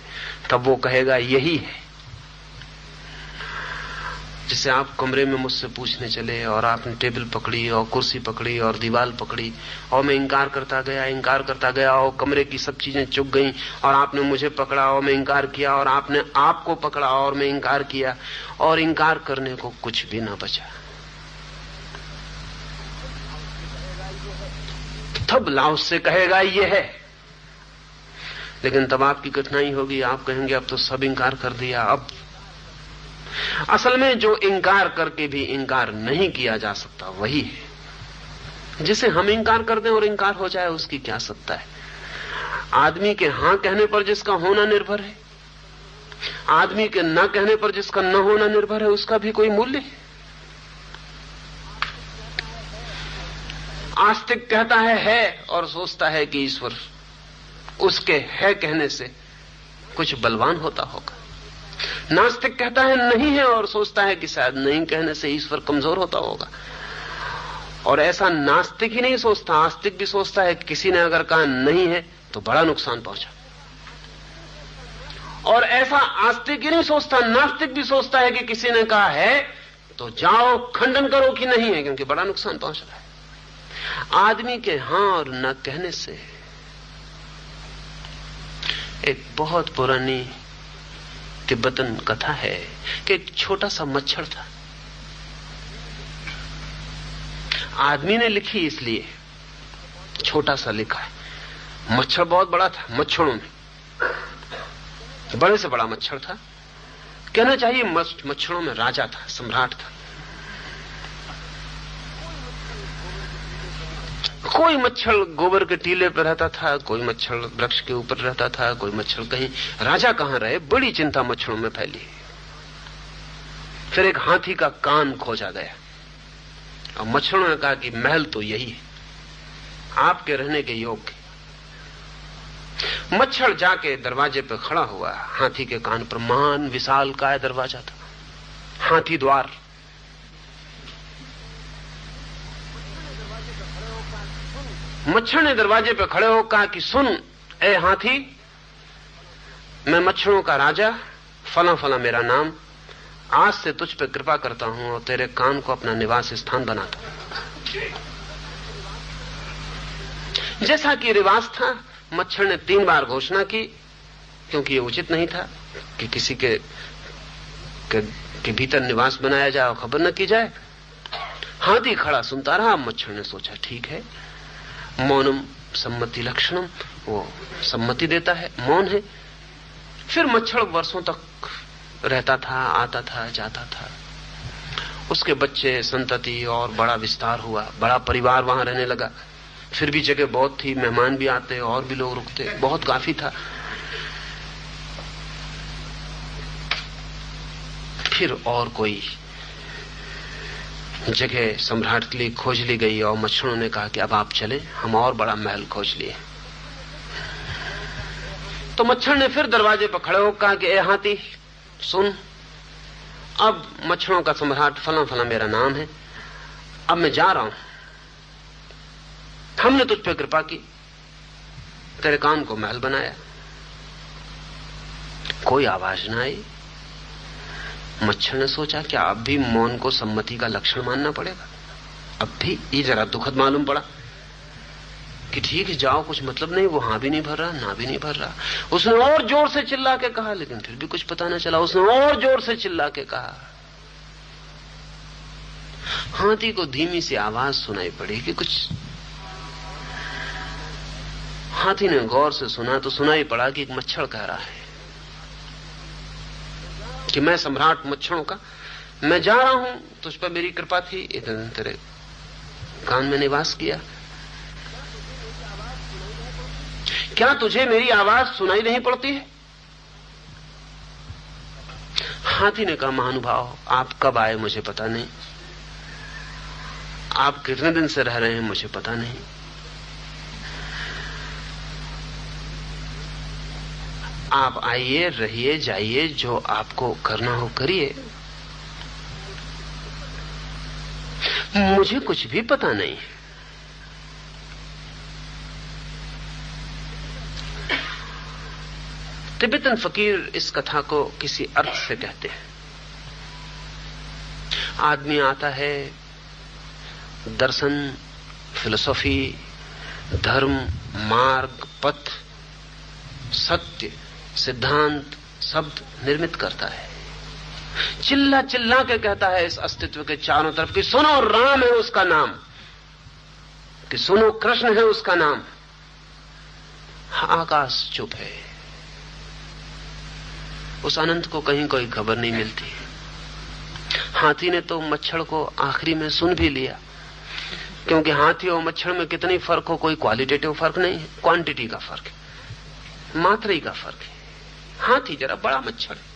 तब वो कहेगा यही है। जैसे आप कमरे में मुझसे पूछने चले और आपने टेबल पकड़ी और कुर्सी पकड़ी और दीवार पकड़ी और मैं इंकार करता गया और कमरे की सब चीजें चुक गईं और आपने मुझे पकड़ा और मैं इंकार किया और आपने आपको पकड़ा और मैं इंकार किया और इंकार करने को कुछ भी ना बचा। तब लाओस से कहेगा ये है, लेकिन तब आपकी कठिनाई होगी, आप कहेंगे अब तो सब इंकार कर दिया। अब असल में जो इंकार करके भी इंकार नहीं किया जा सकता वही है। जिसे हम इंकार कर दें और इंकार हो जाए उसकी क्या सत्ता है। आदमी के हां कहने पर जिसका होना निर्भर है, आदमी के न कहने पर जिसका न होना निर्भर है, उसका भी कोई मूल्य है। आस्तिक कहता है और सोचता है कि ईश्वर उसके है कहने से कुछ बलवान होता होगा। नास्तिक कहता है नहीं है और सोचता है कि शायद नहीं कहने से ईश्वर कमजोर होता होगा। और ऐसा नास्तिक ही नहीं सोचता, आस्तिक भी सोचता है किसी ने अगर कहा नहीं है तो बड़ा नुकसान पहुंचा। और ऐसा आस्तिक ही नहीं सोचता, नास्तिक भी सोचता है कि किसी ने कहा है तो जाओ खंडन करो कि नहीं है, क्योंकि बड़ा नुकसान पहुंच रहा है। आदमी के हां और न कहने से एक बहुत पुरानी तिब्बतन कथा है कि एक छोटा सा मच्छर था। आदमी ने लिखी इसलिए छोटा सा लिखा है, मच्छर बहुत बड़ा था, मच्छरों में बड़े से बड़ा मच्छर था। कहना चाहिए मच्छरों में राजा था, सम्राट था। कोई मच्छर गोबर के टीले पर रहता था, कोई मच्छर वृक्ष के ऊपर रहता था, कोई मच्छर कहीं। राजा कहां रहे, बड़ी चिंता मच्छरों में फैली। फिर एक हाथी का कान खोजा गया और मच्छरों ने कहा कि महल तो यही है, आपके रहने के योग्य। मच्छर जाके दरवाजे पे खड़ा हुआ, हाथी के कान पर। महान विशाल काय दरवाजा था, हाथी द्वार। मच्छर ने दरवाजे पे खड़े होकर कहा कि सुन ए हाथी, मैं मच्छरों का राजा, फला फला मेरा नाम, आज से तुझ पे कृपा करता हूं और तेरे कान को अपना निवास स्थान बनाता हूं। जैसा कि रिवाज था, मच्छर ने 3 बार घोषणा की, क्योंकि ये उचित नहीं था कि किसी के भीतर निवास बनाया जाए और खबर न की जाए। हाथी खड़ा सुनता रहा। मच्छर ने सोचा ठीक है, मौनम सम्मति लक्षणम, वो सम्मति देता है, मौन है। फिर मच्छर वर्षों तक रहता था, आता था, जाता था। उसके बच्चे, संतति और बड़ा विस्तार हुआ, बड़ा परिवार वहां रहने लगा। फिर भी जगह बहुत थी, मेहमान भी आते और भी लोग रुकते, बहुत काफी था। फिर और कोई जगह सम्राट के लिए खोज ली गई और मच्छरों ने कहा कि अब आप चले, हम और बड़ा महल खोज लिए। तो मच्छर ने फिर दरवाजे पर खड़े होकर कहा कि ए हाथी सुन, अब मच्छरों का सम्राट फला फला मेरा नाम है, अब मैं जा रहा हूं। हमने तुझ पे कृपा की, तेरे कान को महल बनाया। कोई आवाज ना आई। मच्छर ने सोचा क्या अब भी मौन को सम्मति का लक्षण मानना पड़ेगा? अब भी ये जरा दुखद मालूम पड़ा कि ठीक है जाओ, कुछ मतलब नहीं। वो हां भी नहीं भर रहा, ना भी नहीं भर रहा। उसने और जोर से चिल्ला के कहा, लेकिन फिर भी कुछ पता न चला। उसने और जोर से चिल्ला के कहा। हाथी को धीमी सी आवाज सुनाई पड़ी कि कुछ। हाथी ने गौर से सुना तो सुनाई पड़ा कि एक मच्छर कह रहा है कि मैं सम्राट मच्छरों का, मैं जा रहा हूं, तुझ पर मेरी कृपा थी, इतने तेरे कान में निवास किया। क्या तुझे मेरी आवाज सुनाई नहीं पड़ती है? हाथी ने कहा महानुभाव, आप कब आए मुझे पता नहीं, आप कितने दिन से रह रहे हैं मुझे पता नहीं। आप आइए, रहिए, जाइए, जो आपको करना हो करिए, मुझे कुछ भी पता नहीं। तिब्बतन फकीर इस कथा को किसी अर्थ से कहते हैं। आदमी आता है, दर्शन, फिलोसॉफी, धर्म, मार्ग, पथ, सत्य, सिद्धांत, शब्द निर्मित करता है। चिल्ला चिल्ला के कहता है इस अस्तित्व के चारों तरफ कि सुनो राम है उसका नाम, कि सुनो कृष्ण है उसका नाम। आकाश चुप है, उस अनंत को कहीं कोई खबर नहीं मिलती। हाथी ने तो मच्छर को आखिरी में सुन भी लिया, क्योंकि हाथी और मच्छर में कितनी फर्क हो, कोई क्वालिटेटिव फर्क नहीं है, क्वांटिटी का फर्क है, मात्रा का फर्क है। हाथी जरा बड़ा मच्छर है,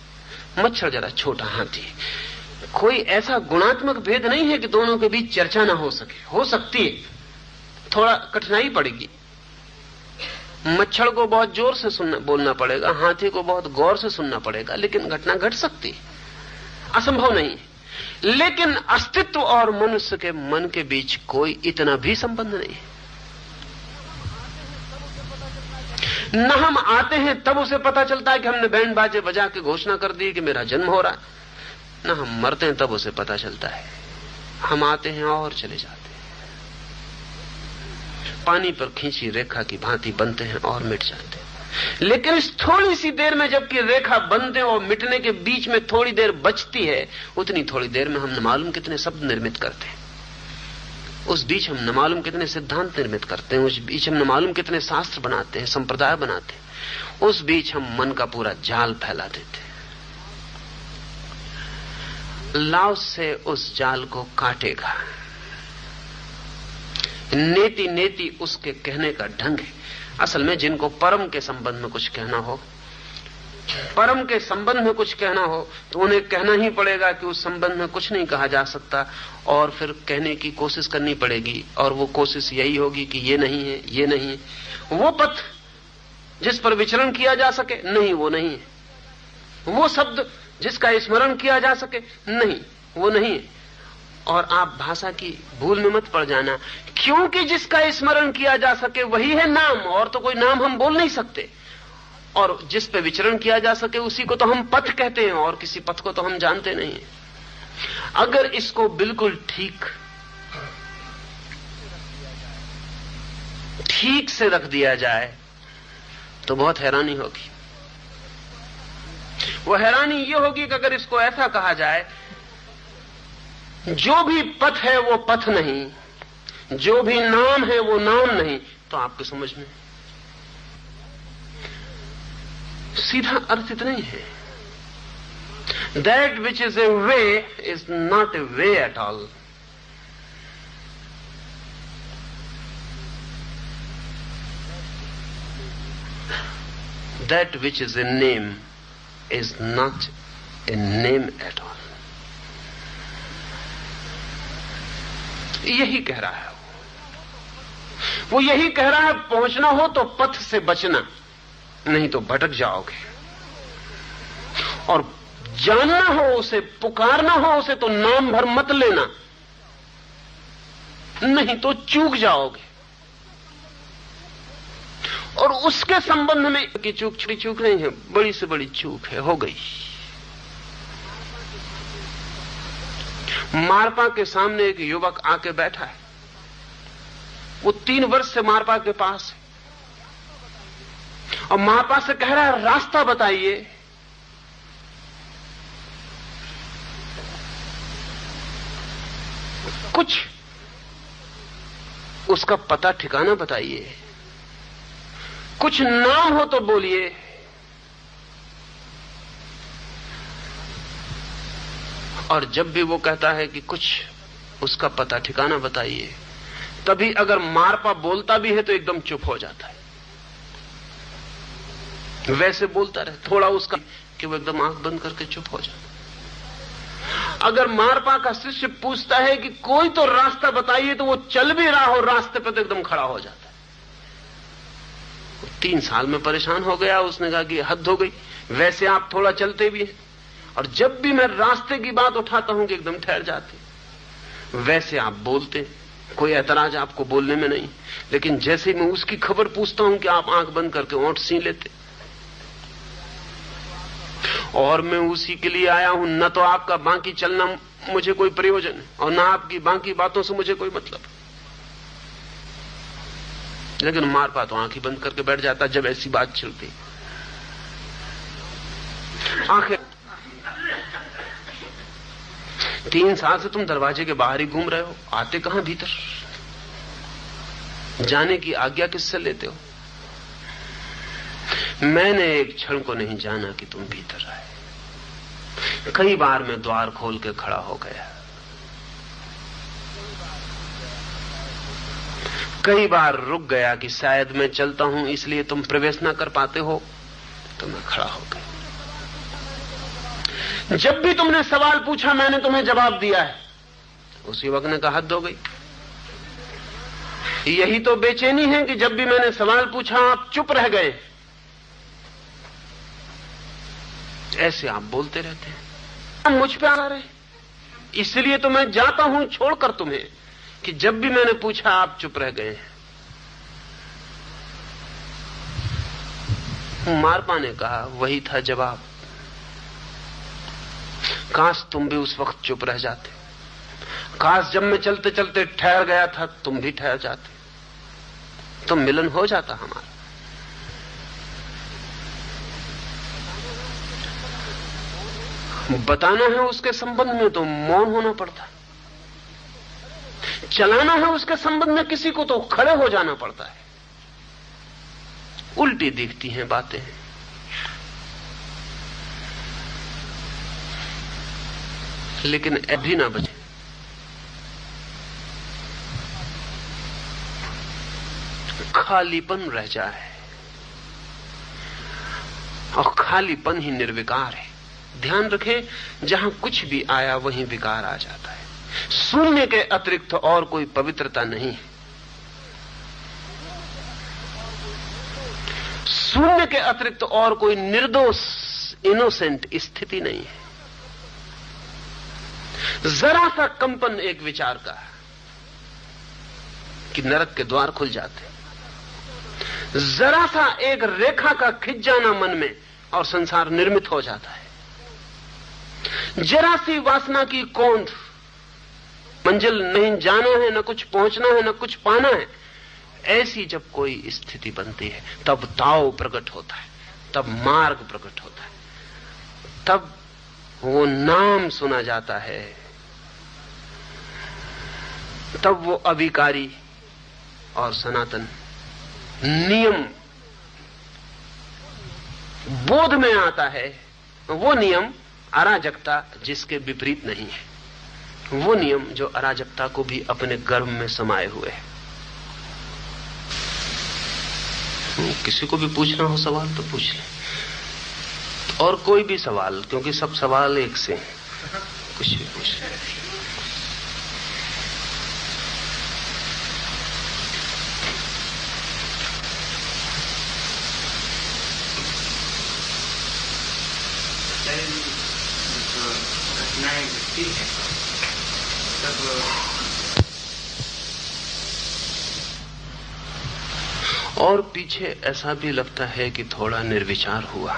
मच्छर जरा छोटा हाथी है। कोई ऐसा गुणात्मक भेद नहीं है कि दोनों के बीच चर्चा ना हो सके, हो सकती है, थोड़ा कठिनाई पड़ेगी। मच्छर को बहुत जोर से बोलना पड़ेगा, हाथी को बहुत गौर से सुनना पड़ेगा, लेकिन घटना घट सकती, असंभव नहीं। लेकिन अस्तित्व और मनुष्य के मन के बीच कोई इतना भी संबंध नहीं है। न हम आते हैं तब उसे पता चलता है कि हमने बैंड बाजे बजा के घोषणा कर दी कि मेरा जन्म हो रहा है, न हम मरते हैं तब उसे पता चलता है। हम आते हैं और चले जाते हैं, पानी पर खींची रेखा की भांति बनते हैं और मिट जाते हैं। लेकिन इस थोड़ी सी देर में जबकि रेखा बनते और मिटने के बीच में थोड़ी देर बचती है, उतनी थोड़ी देर में हम न मालूम कितने शब्द निर्मित करते हैं, उस बीच हम न मालूम कितने सिद्धांत निर्मित करते हैं, उस बीच हम न मालूम कितने शास्त्र बनाते हैं, संप्रदाय बनाते हैं, उस बीच हम मन का पूरा जाल फैला देते हैं। लाओ से उस जाल को काटेगा। नेति नेति उसके कहने का ढंग है। असल में जिनको परम के संबंध में कुछ कहना हो, परम के संबंध में कुछ कहना हो, तो उन्हें कहना ही पड़ेगा कि उस संबंध में कुछ नहीं कहा जा सकता, और फिर कहने की कोशिश करनी पड़ेगी, और वो कोशिश यही होगी कि ये नहीं है, ये नहीं है। वो पथ जिस पर विचरण किया जा सके, नहीं वो नहीं है। वो शब्द जिसका स्मरण किया जा सके, नहीं वो नहीं है। और आप भाषा की भूल में मत पड़ जाना, क्योंकि जिसका स्मरण किया जा सके वही है नाम, और तो कोई नाम हम बोल नहीं सकते। और जिस पे विचरण किया जा सके उसी को तो हम पथ कहते हैं, और किसी पथ को तो हम जानते नहीं हैं। अगर इसको बिल्कुल ठीक से रख दिया जाए तो बहुत हैरानी होगी। वो हैरानी ये होगी कि अगर इसको ऐसा कहा जाए, जो भी पथ है वो पथ नहीं, जो भी नाम है वो नाम नहीं, तो आपकी समझ में सीधा अर्थ इतना ही है। That which is a way is not a way at all. That which is a name is not a name at all. यही कह रहा है वो यही कह रहा है, पहुंचना हो तो पथ से बचना, नहीं तो भटक जाओगे। और जानना हो उसे, पुकारना हो उसे, तो नाम भर मत लेना, नहीं तो चूक जाओगे। और उसके संबंध में कि चूक छोटी चूक नहीं है, बड़ी से बड़ी चूक है, हो गई। मारपा के सामने एक युवक आके बैठा है, वो 3 वर्ष से मारपा के पास है, और मारपा से कह रहा है रास्ता बताइए। कुछ उसका पता ठिकाना बताइए, कुछ नाम हो तो बोलिए। और जब भी वो कहता है कि कुछ उसका पता ठिकाना बताइए, तभी अगर मारपा बोलता भी है तो एकदम चुप हो जाता है। वैसे बोलता रहे, थोड़ा उसका कि वो एकदम आंख बंद करके चुप हो जाता है। अगर मारपा का शिष्य पूछता है कि कोई तो रास्ता बताइए, तो वो चल भी रहा हो रास्ते पर तो एकदम खड़ा हो जाता है। 3 साल में परेशान हो गया, उसने कहा कि हद हो गई, वैसे आप थोड़ा चलते भी हैं, और जब भी मैं रास्ते की बात उठाता हूं कि एकदम ठहर जाते, वैसे आप बोलते, कोई ऐतराज आपको बोलने में नहीं, लेकिन जैसे मैं उसकी खबर पूछता हूं कि आप आंख बंद करके ओंठ सी लेते। और मैं उसी के लिए आया हूं, न तो आपका बाकी चलना मुझे कोई प्रयोजन है, और न आपकी बाकी बातों से मुझे कोई मतलब। लेकिन मारपा तो आंखें बंद करके बैठ जाता जब ऐसी बात चलती। आखिर 3 साल से तुम दरवाजे के बाहर ही घूम रहे हो, आते कहां भीतर? जाने की आज्ञा किससे लेते हो? मैंने एक क्षण को नहीं जाना कि तुम भीतर आए। कई बार मैं द्वार खोल के खड़ा हो गया, कई बार रुक गया कि शायद मैं चलता हूं इसलिए तुम प्रवेश ना कर पाते हो, तो मैं खड़ा हो गया। जब भी तुमने सवाल पूछा मैंने तुम्हें जवाब दिया है। उस युवक ने कहा हद हो गई, यही तो बेचैनी है कि जब भी मैंने सवाल पूछा आप चुप रह गए। ऐसे आप बोलते रहते हैं, मुझ पे आ रहे, इसलिए तो मैं जाता हूं छोड़कर तुम्हें कि जब भी मैंने पूछा आप चुप रह गए। मारपा ने कहा, वही था जवाब। काश तुम भी उस वक्त चुप रह जाते, काश जब मैं चलते चलते ठहर गया था तुम भी ठहर जाते, तो मिलन हो जाता हमारा। बताना है उसके संबंध में तो मौन होना पड़ता, चलाना है उसके संबंध में किसी को तो खड़े हो जाना पड़ता है। उल्टी दिखती हैं बातें। लेकिन अभी ना बचे। खालीपन रह जाए, और खालीपन ही निर्विकार है। ध्यान रखें, जहां कुछ भी आया वहीं विकार आ जाता है। शून्य के अतिरिक्त और कोई पवित्रता नहीं है। शून्य के अतिरिक्त और कोई निर्दोष इनोसेंट स्थिति नहीं है। जरा सा कंपन एक विचार का कि नरक के द्वार खुल जाते, जरा सा एक रेखा का खिंच जाना मन में और संसार निर्मित हो जाता है। जरा सी वासना की कौंध, मंजिल नहीं जाना है, न कुछ पहुंचना है, न कुछ पाना है, ऐसी जब कोई स्थिति बनती है तब ताव प्रकट होता है, तब मार्ग प्रकट होता है, तब वो नाम सुना जाता है, तब वो अविकारी और सनातन नियम बोध में आता है। वो नियम अराजकता जिसके विपरीत नहीं है, वो नियम जो अराजकता को भी अपने गर्भ में समाये हुए है। किसी को भी पूछना हो सवाल तो पूछ ले, और कोई भी सवाल, क्योंकि सब सवाल एक से हैं। कुछ भी पूछ ले।
घटनाएं घटती है तब,
और पीछे ऐसा भी लगता है कि थोड़ा निर्विचार हुआ,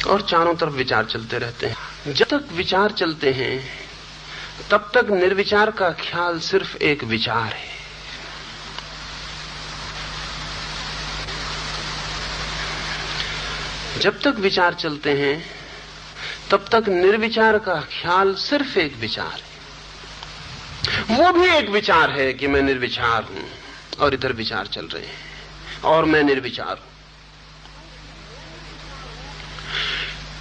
और चारों तरफ विचार चलते रहते हैं। जब तक विचार चलते हैं तब तक निर्विचार का ख्याल सिर्फ एक विचार है। जब तक विचार चलते हैं तब तक निर्विचार का ख्याल सिर्फ एक विचार है। वो भी एक विचार है कि मैं निर्विचार हूं और इधर विचार चल रहे हैं और मैं निर्विचार हूं।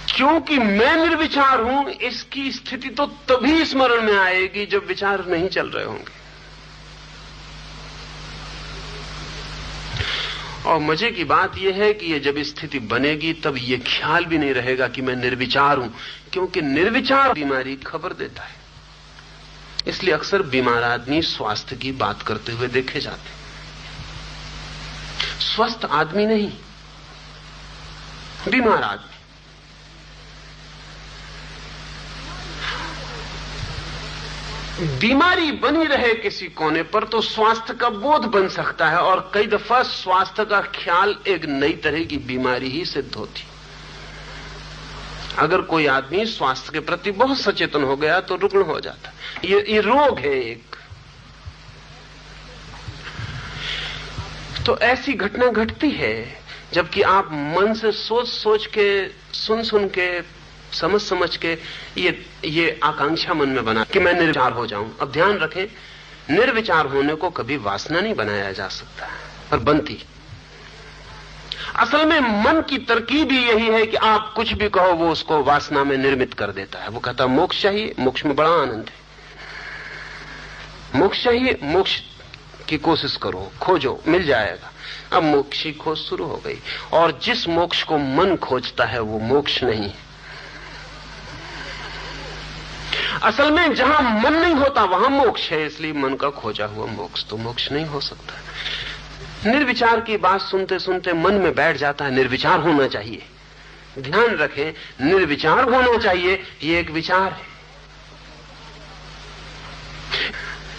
क्योंकि मैं निर्विचार हूं, इसकी स्थिति तो तभी स्मरण में आएगी जब विचार नहीं चल रहे होंगे। और मजे की बात यह है कि ये जब स्थिति बनेगी तब ये ख्याल भी नहीं रहेगा कि मैं निर्विचार हूं, क्योंकि निर्विचार बीमारी खबर देता है। इसलिए अक्सर बीमार आदमी स्वास्थ्य की बात करते हुए देखे जाते, स्वस्थ आदमी नहीं, बीमार आदमी। बीमारी बनी रहे किसी कोने पर तो स्वास्थ्य का बोध बन सकता है, और कई दफा स्वास्थ्य का ख्याल एक नई तरह की बीमारी ही सिद्ध होती। अगर कोई आदमी स्वास्थ्य के प्रति बहुत सचेतन हो गया तो रुग्ण हो जाता। ये रोग है एक। तो ऐसी घटना घटती है जबकि आप मन से सोच सोच के, सुन सुन के, समझ समझ के ये आकांक्षा मन में बना कि मैं निर्विचार हो जाऊं। अब ध्यान रखें, निर्विचार होने को कभी वासना नहीं बनाया जा सकता, पर बनती। असल में मन की तरकीब ही यही है कि आप कुछ भी कहो वो उसको वासना में निर्मित कर देता है। वो कहता मोक्ष चाहिए, मोक्ष में बड़ा आनंद है, मोक्ष चाहिए, मोक्ष की कोशिश करो, खोजो, मिल जाएगा। अब मोक्ष की खोज शुरू हो गई, और जिस मोक्ष को मन खोजता है वो मोक्ष नहीं है। असल में जहां मन नहीं होता वहां मोक्ष है, इसलिए मन का खोजा हुआ मोक्ष तो मोक्ष नहीं हो सकता। निर्विचार की बात सुनते सुनते मन में बैठ जाता है निर्विचार होना चाहिए। ध्यान रखें, निर्विचार होना चाहिए ये एक विचार है,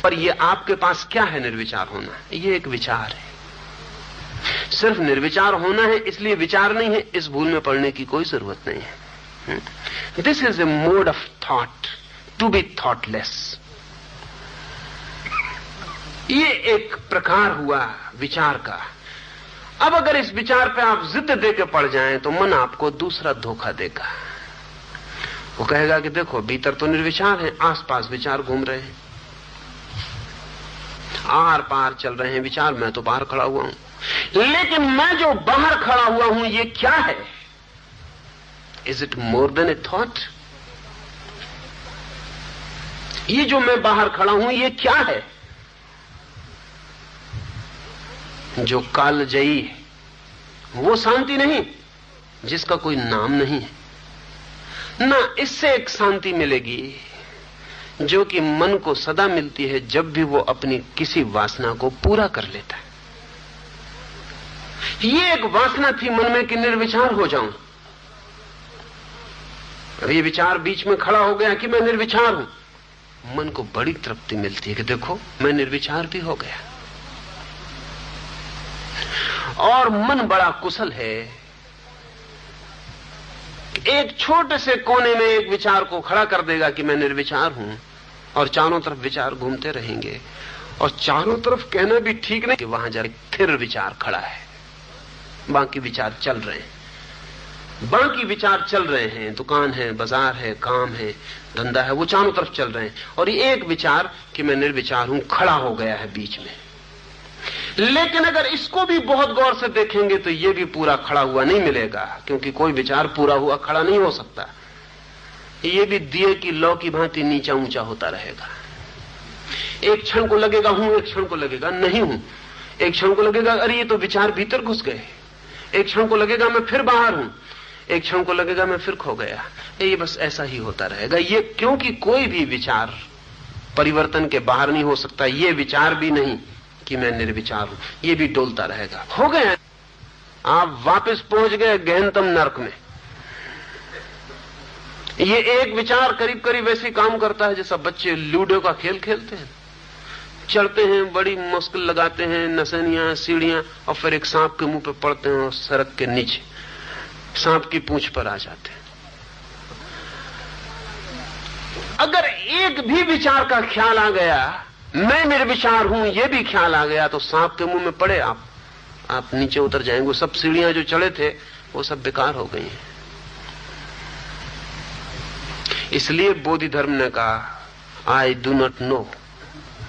पर ये आपके पास क्या है? निर्विचार होना, ये एक विचार है। सिर्फ निर्विचार होना है इसलिए विचार नहीं है, इस भूल में पड़ने की कोई जरूरत नहीं है। This is a mode of thought, to be thoughtless. ये एक प्रकार हुआ विचार का। अब अगर इस विचार पे आप जिद देके पड़ जाएं तो मन आपको दूसरा धोखा देगा। वो कहेगा कि देखो भीतर तो निर्विचार है, आसपास विचार घूम रहे हैं, आर पार चल रहे हैं विचार, मैं तो बाहर खड़ा हुआ हूं। लेकिन मैं जो बाहर खड़ा हुआ हूं ये क्या है? Is it more than A thought? ये जो मैं बाहर खड़ा हूं ये क्या है? जो कालजयी है वो शांति नहीं जिसका कोई नाम नहीं है ना। इससे एक शांति मिलेगी जो कि मन को सदा मिलती है जब भी वो अपनी किसी वासना को पूरा कर लेता है। ये एक वासना थी मन में कि निर्विचार हो जाऊं। अब ये विचार बीच में खड़ा हो गया कि मैं निर्विचार हूं। मन को बड़ी तृप्ति मिलती है कि देखो मैं निर्विचार भी हो गया। और मन बड़ा कुशल है, एक छोटे से कोने में एक विचार को खड़ा कर देगा कि मैं निर्विचार हूं, और चारों तरफ विचार घूमते रहेंगे। और चारों तरफ कहना भी ठीक नहीं कि वहां जाके फिर विचार खड़ा है, बाकी विचार चल रहे हैं, बाकी विचार चल रहे हैं, दुकान है, बाजार है, काम है, धंधा है, वो चारों तरफ चल रहे हैं। और ये एक विचार कि मैं निर्विचार हूं खड़ा हो गया है बीच में। लेकिन अगर इसको भी बहुत गौर से देखेंगे तो ये भी पूरा खड़ा हुआ नहीं मिलेगा, क्योंकि कोई विचार पूरा हुआ खड़ा नहीं हो सकता। ये भी दिए की लौ की भांति नीचा ऊंचा होता रहेगा। एक क्षण को लगेगा हूं, एक क्षण को लगेगा नहीं हूं, एक क्षण को लगेगा अरे ये तो विचार भीतर घुस गए, एक क्षण को लगेगा मैं फिर बाहर हूं, एक क्षण को लगेगा मैं फिर खो गया। ये बस ऐसा ही होता रहेगा। ये क्योंकि कोई भी विचार परिवर्तन के बाहर नहीं हो सकता। ये विचार भी नहीं कि मैं निर्विचार हूं, ये भी डोलता रहेगा। हो गए आप वापस पहुंच गए गहनतम नरक में। ये एक विचार करीब करीब वैसे काम करता है जैसा बच्चे लूडो का खेल खेलते हैं, चढ़ते हैं, बड़ी मुश्किल लगाते हैं, नसनियां सीढ़ियां, और फिर एक सांप के मुंह पे पड़ते हैं और सड़क के नीचे सांप की पूंछ पर आ जाते हैं। अगर एक भी विचार का ख्याल आ गया मैं निर्विचार हूं, ये भी ख्याल आ गया, तो सांप के मुंह में पड़े आप नीचे उतर जाएंगे। सब सीढ़ियां जो चढ़े थे वो सब बेकार हो गई हैं। इसलिए बोधि धर्म ने कहा आई डू नॉट नो,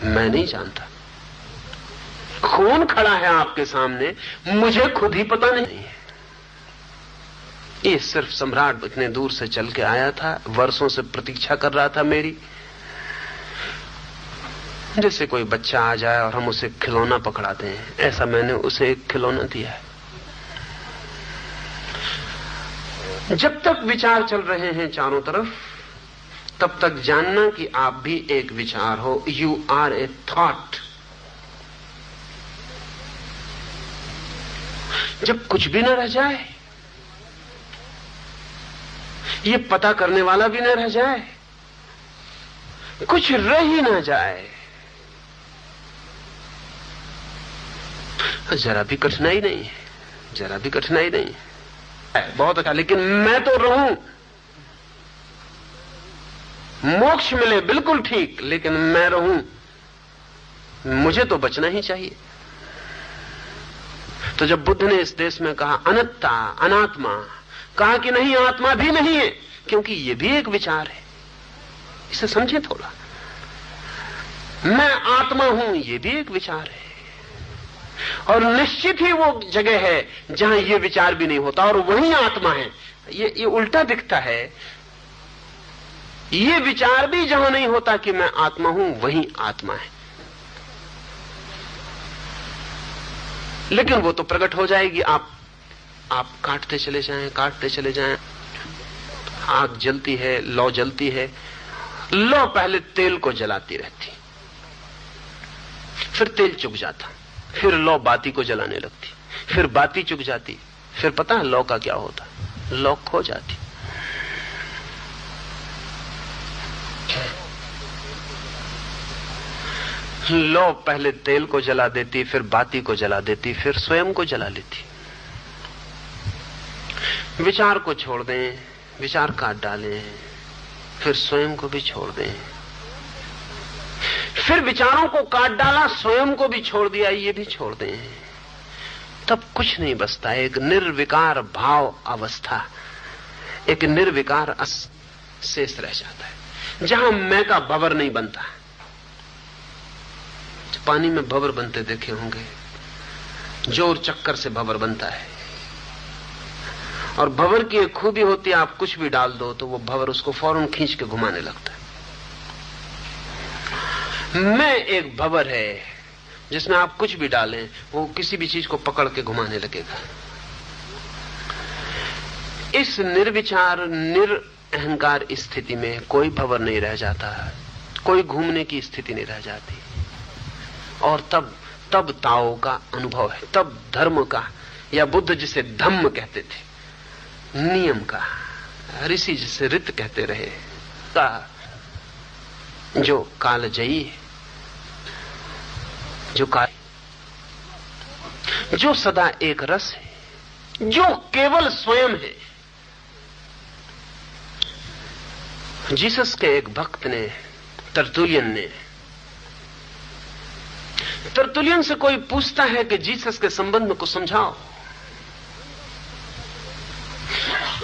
मैं नहीं जानता। कौन खड़ा है आपके सामने मुझे खुद ही पता नहीं है। ये सिर्फ सम्राट इतने दूर से चल के आया था, वर्षों से प्रतीक्षा कर रहा था मेरी। जैसे कोई बच्चा आ जाए और हम उसे खिलौना पकड़ाते हैं, ऐसा मैंने उसे एक खिलौना दिया है। जब तक विचार चल रहे हैं चारों तरफ, तब तक जानना कि आप भी एक विचार हो। You are a thought. जब कुछ भी न रह जाए, ये पता करने वाला भी न रह जाए, कुछ रह ही ना जाए, जरा भी कठिनाई नहीं है, जरा भी कठिनाई नहीं है। बहुत अच्छा, लेकिन मैं तो रहूं, मोक्ष मिले बिल्कुल ठीक, लेकिन मैं रहूं, मुझे तो बचना ही चाहिए। तो जब बुद्ध ने इस देश में कहा अनत्ता अनात्मा, कहा कि नहीं आत्मा भी नहीं है, क्योंकि ये भी एक विचार है। इसे समझे थोड़ा। मैं आत्मा हूं, ये भी एक विचार है, और निश्चित ही वो जगह है जहां ये विचार भी नहीं होता, और वही आत्मा है। ये उल्टा दिखता है। ये विचार भी जहां नहीं होता कि मैं आत्मा हूं, वही आत्मा है। लेकिन वो तो प्रकट हो जाएगी। आप काटते चले जाएं, काटते चले जाएं। आग जलती है, लौ जलती है, लौ पहले तेल को जलाती रहती, फिर तेल चुक जाता, फिर लौ बाती को जलाने लगती, फिर बाती चुक जाती, फिर पता है लौ का क्या होता, लौ खो जाती। लौ पहले तेल को जला देती, फिर बाती को जला देती, फिर स्वयं को जला लेती। विचार को छोड़ दें, विचार काट डालें, फिर स्वयं को भी छोड़ दें, फिर विचारों को काट डाला, स्वयं को भी छोड़ दिया, ये भी छोड़ दें, तब कुछ नहीं बचता। एक निर्विकार भाव अवस्था, एक निर्विकार शेष रह जाता है, जहां मैं का भंवर नहीं बनता। पानी में भंवर बनते देखे होंगे, जोर चक्कर से भंवर बनता है, और भंवर की एक खूबी होती है, आप कुछ भी डाल दो तो वो भंवर उसको फौरन खींच के घुमाने लगता है। मैं एक भंवर है जिसमें आप कुछ भी डालें वो किसी भी चीज को पकड़ के घुमाने लगेगा। इस निर्विचार निरअहंकार स्थिति में कोई भंवर नहीं रह जाता, कोई घूमने की स्थिति नहीं रह जाती, और तब ताओ का अनुभव है, तब धर्म का, या बुद्ध जिसे धम्म कहते थे, नियम का, ऋषि जिसे रित कहते रहे, का जो कालजयी है, जो सदा एक रस है, जो केवल स्वयं है। जीसस के एक भक्त ने, तरतुलियन से कोई पूछता है कि जीसस के संबंध में कुछ समझाओ,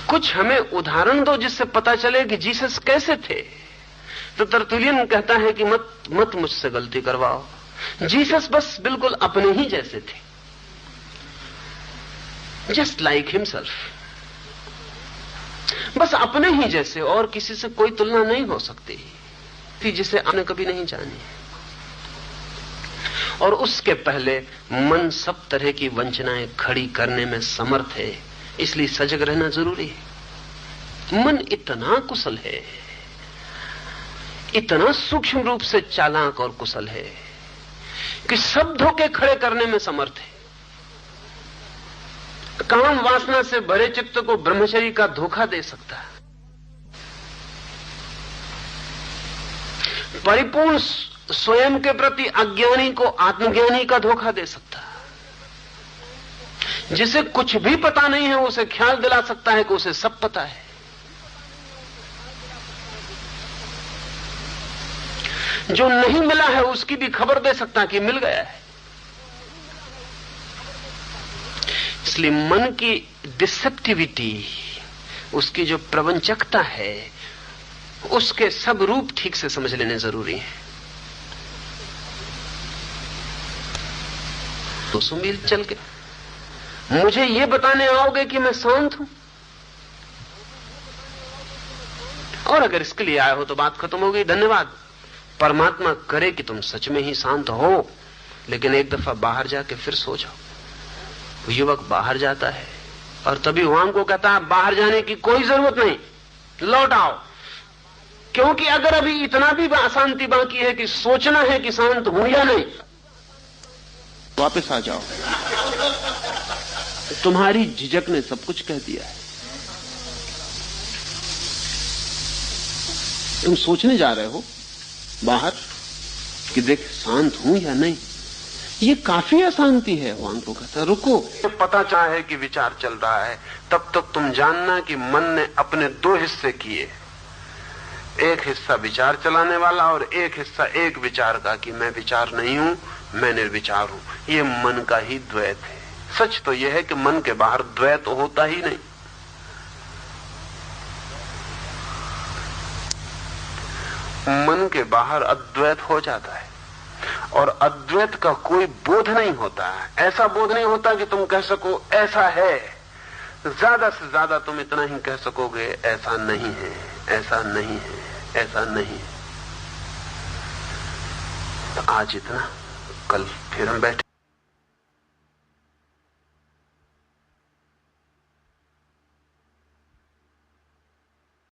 कुछ हमें उदाहरण दो जिससे पता चले कि जीसस कैसे थे। तो तरतुलियन कहता है कि मत मुझसे गलती करवाओ, जीसस बस बिल्कुल अपने ही जैसे थे, जस्ट लाइक हिमसेल्फ, बस अपने ही जैसे, और किसी से कोई तुलना नहीं हो सकती थी, जिसे आपने कभी नहीं जानी। और उसके पहले मन सब तरह की वंचनाएं खड़ी करने में समर्थ है, इसलिए सजग रहना जरूरी है। मन इतना कुशल है, इतना सूक्ष्म रूप से चालाक और कुशल है कि सब धोखे खड़े करने में समर्थ है। काम वासना से भरे चित्त को ब्रह्मचर्य का धोखा दे सकता है, परिपूर्ण स्वयं के प्रति अज्ञानी को आत्मज्ञानी का धोखा दे सकता है, जिसे कुछ भी पता नहीं है उसे ख्याल दिला सकता है कि उसे सब पता है। जो नहीं मिला है उसकी भी खबर दे सकता है कि मिल गया है। इसलिए मन की डिसेप्टिविटी, उसकी जो प्रवंचकता है, उसके सब रूप ठीक से समझ लेने जरूरी है। 200 मील चल के मुझे ये बताने आओगे कि मैं शांत हूं, और अगर इसके लिए आए हो तो बात खत्म हो गई, धन्यवाद। परमात्मा करे कि तुम सच में ही शांत हो, लेकिन एक दफा बाहर जाके फिर सो जाओ। युवक बाहर जाता है और तभी वहां को कहता है बाहर जाने की कोई जरूरत नहीं, लौट आओ, क्योंकि अगर अभी इतना भी अशांति बाकी है कि सोचना है कि शांत हूं या नहीं, वापस आ जाओ। तुम्हारी झिझक ने सब कुछ कह दिया है। तुम सोचने जा रहे हो बाहर कि देख शांत हूं या नहीं, ये काफी अशांति है। वहां को कहता रुको, पता चाहे कि विचार चल रहा है, तब तक तुम जानना कि मन ने अपने 2 हिस्से किए, एक हिस्सा विचार चलाने वाला और एक हिस्सा एक विचार का कि मैं विचार नहीं हूं, मैं निर्विचार हूं। ये मन का ही द्वैत है। सच तो यह है कि मन के बाहर द्वैत होता ही नहीं। मन के बाहर अद्वैत हो जाता है, और अद्वैत का कोई बोध नहीं होता है। ऐसा बोध नहीं होता कि तुम कह सको ऐसा है। ज्यादा से ज्यादा तुम इतना ही कह सकोगे ऐसा नहीं है, ऐसा नहीं है, ऐसा नहीं है। तो आज इतना, कल फिर हम बैठे।